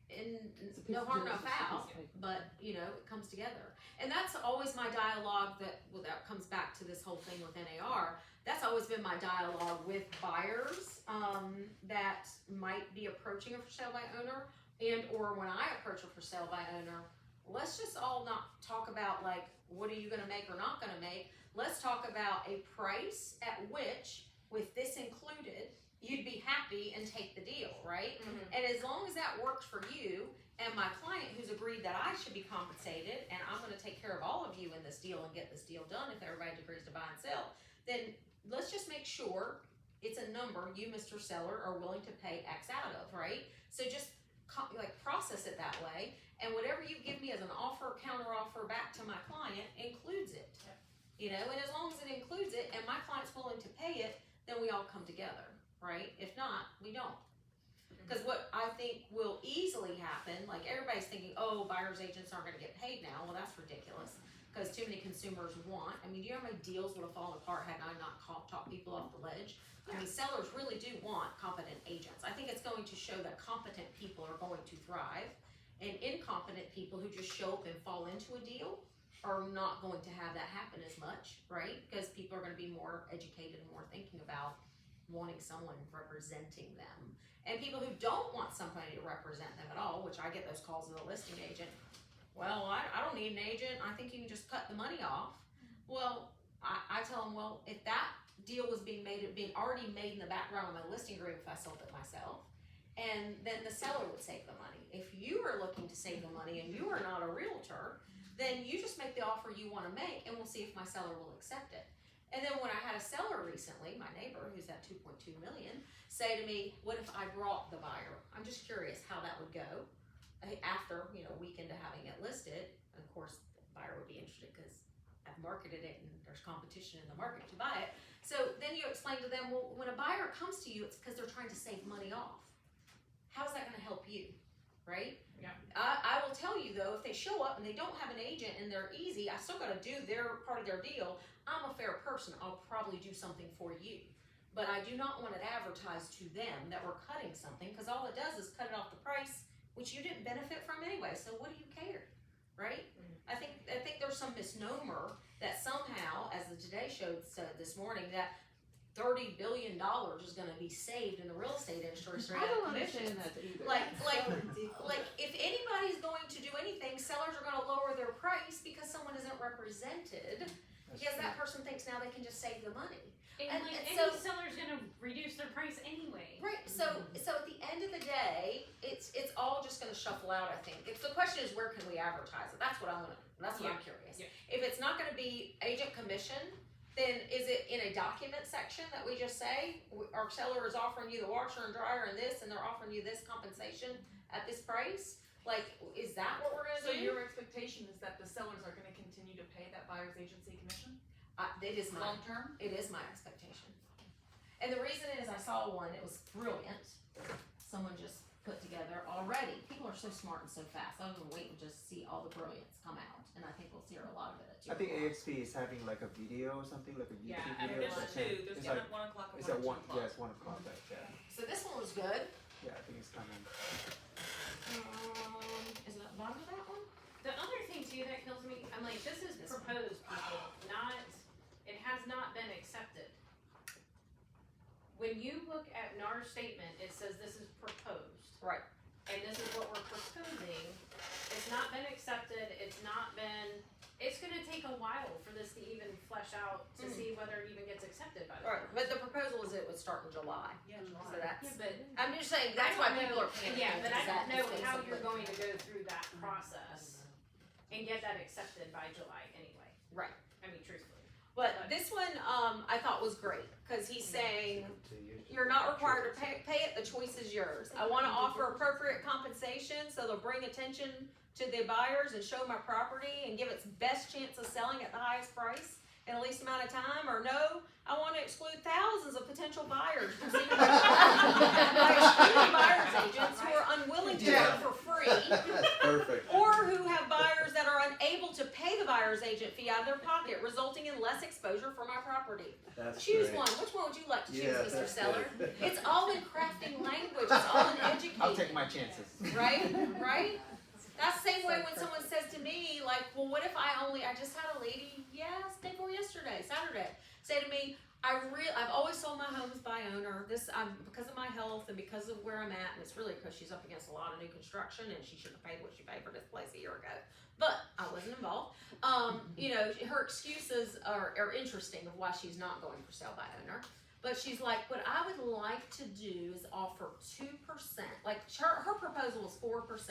and It's a piece no of harm, no business, it's a foul, piece of paper. but, you know, it comes together. And that's always my dialogue that comes back to this whole thing with NAR. That's always been my dialogue with buyers, that might be approaching a for sale by owner, and or when I approach a for sale by owner, let's just all not talk about like, what are you gonna make or not gonna make? Let's talk about a price at which, with this included, you'd be happy and take the deal, right? And as long as that works for you, and my client who's agreed that I should be compensated, and I'm gonna take care of all of you in this deal and get this deal done if everybody agrees to buy and sell, then let's just make sure it's a number you, Mr. Seller, are willing to pay X out of, right? So just process it that way, and whatever you give me as an offer, counter offer back to my client includes it. You know, and as long as it includes it and my client's willing to pay it, then we all come together, right? If not, we don't. Because what I think will easily happen, like everybody's thinking, oh, buyer's agents aren't gonna get paid now. Well, that's ridiculous, because too many consumers want, I mean, do you know how many deals would have fallen apart had I not taught people off the ledge? I mean, sellers really do want competent agents. I think it's going to show that competent people are going to thrive, and incompetent people who just show up and fall into a deal are not going to have that happen as much, right? Because people are gonna be more educated and more thinking about wanting someone representing them. And people who don't want somebody to represent them at all, which I get those calls as a listing agent, well, I don't need an agent, I think you can just cut the money off. Well, I tell them, well, if that deal was being already made in the background on my listing agreement if I sold it myself, and then the seller would save the money. If you are looking to save the money and you are not a realtor, then you just make the offer you wanna make and we'll see if my seller will accept it. And then when I had a seller recently, my neighbor, who's at 2.2 million, say to me, what if I brought the buyer? I'm just curious how that would go after, a week into having it listed. And of course, the buyer would be interested because I've marketed it and there's competition in the market to buy it. So then you explain to them, well, when a buyer comes to you, it's because they're trying to save money off. How's that gonna help you, right? Yeah. I will tell you though, if they show up and they don't have an agent and they're easy, I still gotta do their part of their deal. I'm a fair person, I'll probably do something for you. but I do not want it advertised to them that we're cutting something, cause all it does is cut it off the price, which you didn't benefit from anyway, so what do you care, right? I think there's some misnomer that somehow, as the Today Show said this morning, that $30 billion is gonna be saved in the real estate industry through I don't commissions. understand that either. Like, So ridiculous. like, if anybody's going to do anything, sellers are gonna lower their price because someone isn't represented, because that person thinks now they can just save the money. And And- like, and any so- seller's gonna reduce their price anyway. Right, so at the end of the day, it's all just gonna shuffle out, I think. If the question is where can we advertise it, that's what I'm curious. Yeah. If it's not gonna be agent commission, then is it in a document section that we just say, our seller is offering you the washer and dryer and this, and they're offering you this compensation at this price? Like, is that what we're gonna So do? your expectation is that the sellers are gonna continue to pay that buyer's agency commission It is my long term? It is my expectation. And the reason is I saw one, it was brilliant. Someone just put together already. People are so smart and so fast. I was gonna wait and just see all the brilliance come out. And I think we'll see a lot of it at 2 I think o'clock. AXP is having like a video or something, like a YouTube Yeah, video. there's that two, can- there's it's one like, at 1 o'clock and it's one at at 2 one, o'clock. yeah, it's 1 o'clock, right, yeah. So this one was good. Yeah, I think it's coming. Is it at the bottom of that one? The other thing too that kills me, I'm like, this is proposed, people, not, it has not been accepted. When you look at NAR's statement, it says this is proposed. Right. And this is what we're proposing. It's not been accepted, it's gonna take a while for this to even flesh out to see whether it even gets accepted by the Right, board. but the proposal is it would start in July. Yeah, So that's, Yeah, but I'm just saying, that's why people are panicking. Yeah, but I is that don't know it's how basically- you're going to go through that process and get that accepted by July anyway. Right. I mean, truthfully. But this one, I thought was great, cause he's saying, you're not required to pay it, the choice is yours. I wanna offer appropriate compensation, so they'll bring attention to the buyers and show my property and give its best chance of selling at the highest price in the least amount of time, or no, I wanna exclude thousands of potential buyers from seeking by excluding buyers agents who are unwilling to work for free, Perfect. or who have buyers that are unable to pay the buyer's agent fee out of their pocket, resulting in less exposure for my property. That's Choose great. one. Which one would you like to choose, Yeah, Mr. that's Seller? good. It's all in crafting language. It's all in educating. I'll take my chances. Right? Right? That's the same way when someone says to me, like, well, what if I just had a lady, day before yesterday, Saturday, say to me, I've always sold my homes by owner. Because of my health and because of where I'm at, and it's really because she's up against a lot of new construction and she shouldn't have paid what she paid for this place a year ago. But I wasn't involved. Her excuses are interesting of why she's not going for sale by owner. But she's like, what I would like to do is offer 2%. Like her proposal was 4%.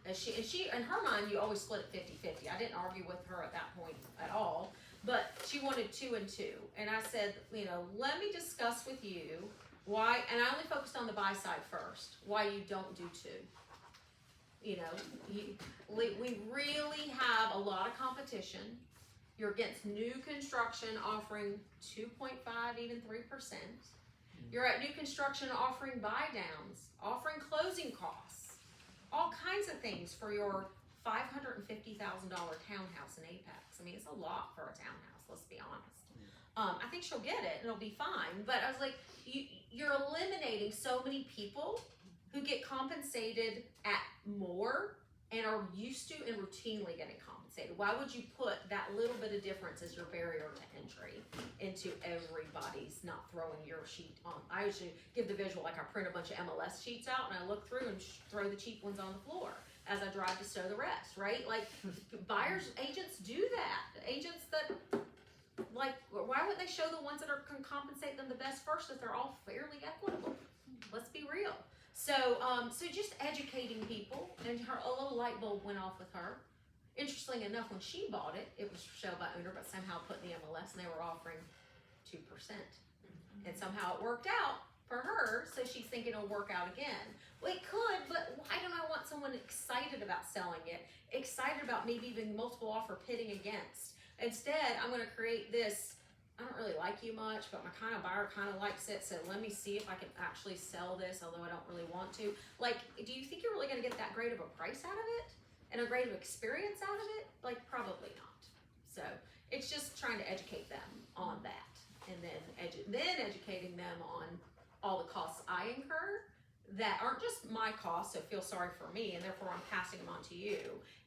And she, in her mind, you always split it 50-50. I didn't argue with her at that point at all. But she wanted 2 and 2. And I said, let me discuss with you why, and I only focused on the buy side first, why you don't do 2. We really have a lot of competition. You're against new construction offering 2.5, even 3%. You're at new construction offering buy downs, offering closing costs, all kinds of things for your $550,000 townhouse in Apex. I mean, it's a lot for a townhouse, let's be honest. I think she'll get it and it'll be fine, but I was like, you're eliminating so many people who get compensated at more and are used to and routinely getting compensated. Why would you put that little bit of difference as your barrier to entry into everybody's not throwing your sheet on? I usually give the visual, like I print a bunch of MLS sheets out and I look through and throw the cheap ones on the floor as I drive to stow the rest, right? Like buyers, agents do that. Agents that, like, why wouldn't they show the ones that can compensate them the best first if they're all fairly equitable? Let's be real. So just educating people, and a little light bulb went off with her. Interestingly enough, when she bought it, it was for sale by owner, but somehow put in the MLS and they were offering 2%. And somehow it worked out for her, so she's thinking it'll work out again. Well, it could, but why don't I want someone excited about selling it, excited about maybe even multiple offer pitting against? Instead, I'm gonna create this, I don't really like you much, but my kind of buyer kind of likes it, so let me see if I can actually sell this, although I don't really want to. Like, do you think you're really gonna get that great of a price out of it? And a great of experience out of it? Like, probably not. So, it's just trying to educate them on that. And then educating them that aren't just my costs, so feel sorry for me, and therefore I'm passing them on to you.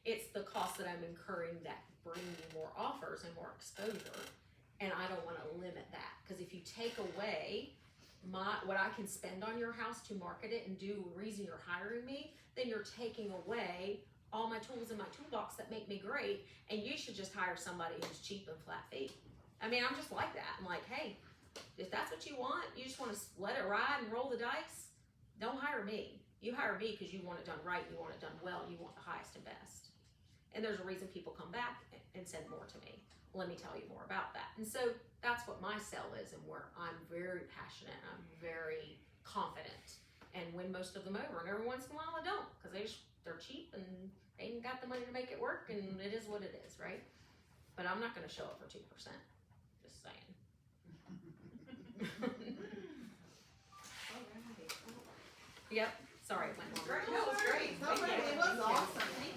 It's the costs that I'm incurring that bring me more offers and more exposure, and I don't wanna limit that, cause if you take away what I can spend on your house to market it and do the reason you're hiring me, then you're taking away all my tools in my toolbox that make me great, and you should just hire somebody who's cheap and flat fee. I mean, I'm just like that. I'm like, hey, if that's what you want, you just wanna let it ride and roll the dice, don't hire me. You hire me because you want it done right, you want it done well, you want the highest and best. And there's a reason people come back and send more to me. Let me tell you more about that. And so that's what my sell is, and where I'm very passionate, I'm very confident, and win most of them over. And every once in a while I don't, because they're cheap and they ain't got the money to make it work, and it is what it is, right? But I'm not gonna show up for 2%, just saying. Yep, sorry, it went longer. That was great. It was awesome, thank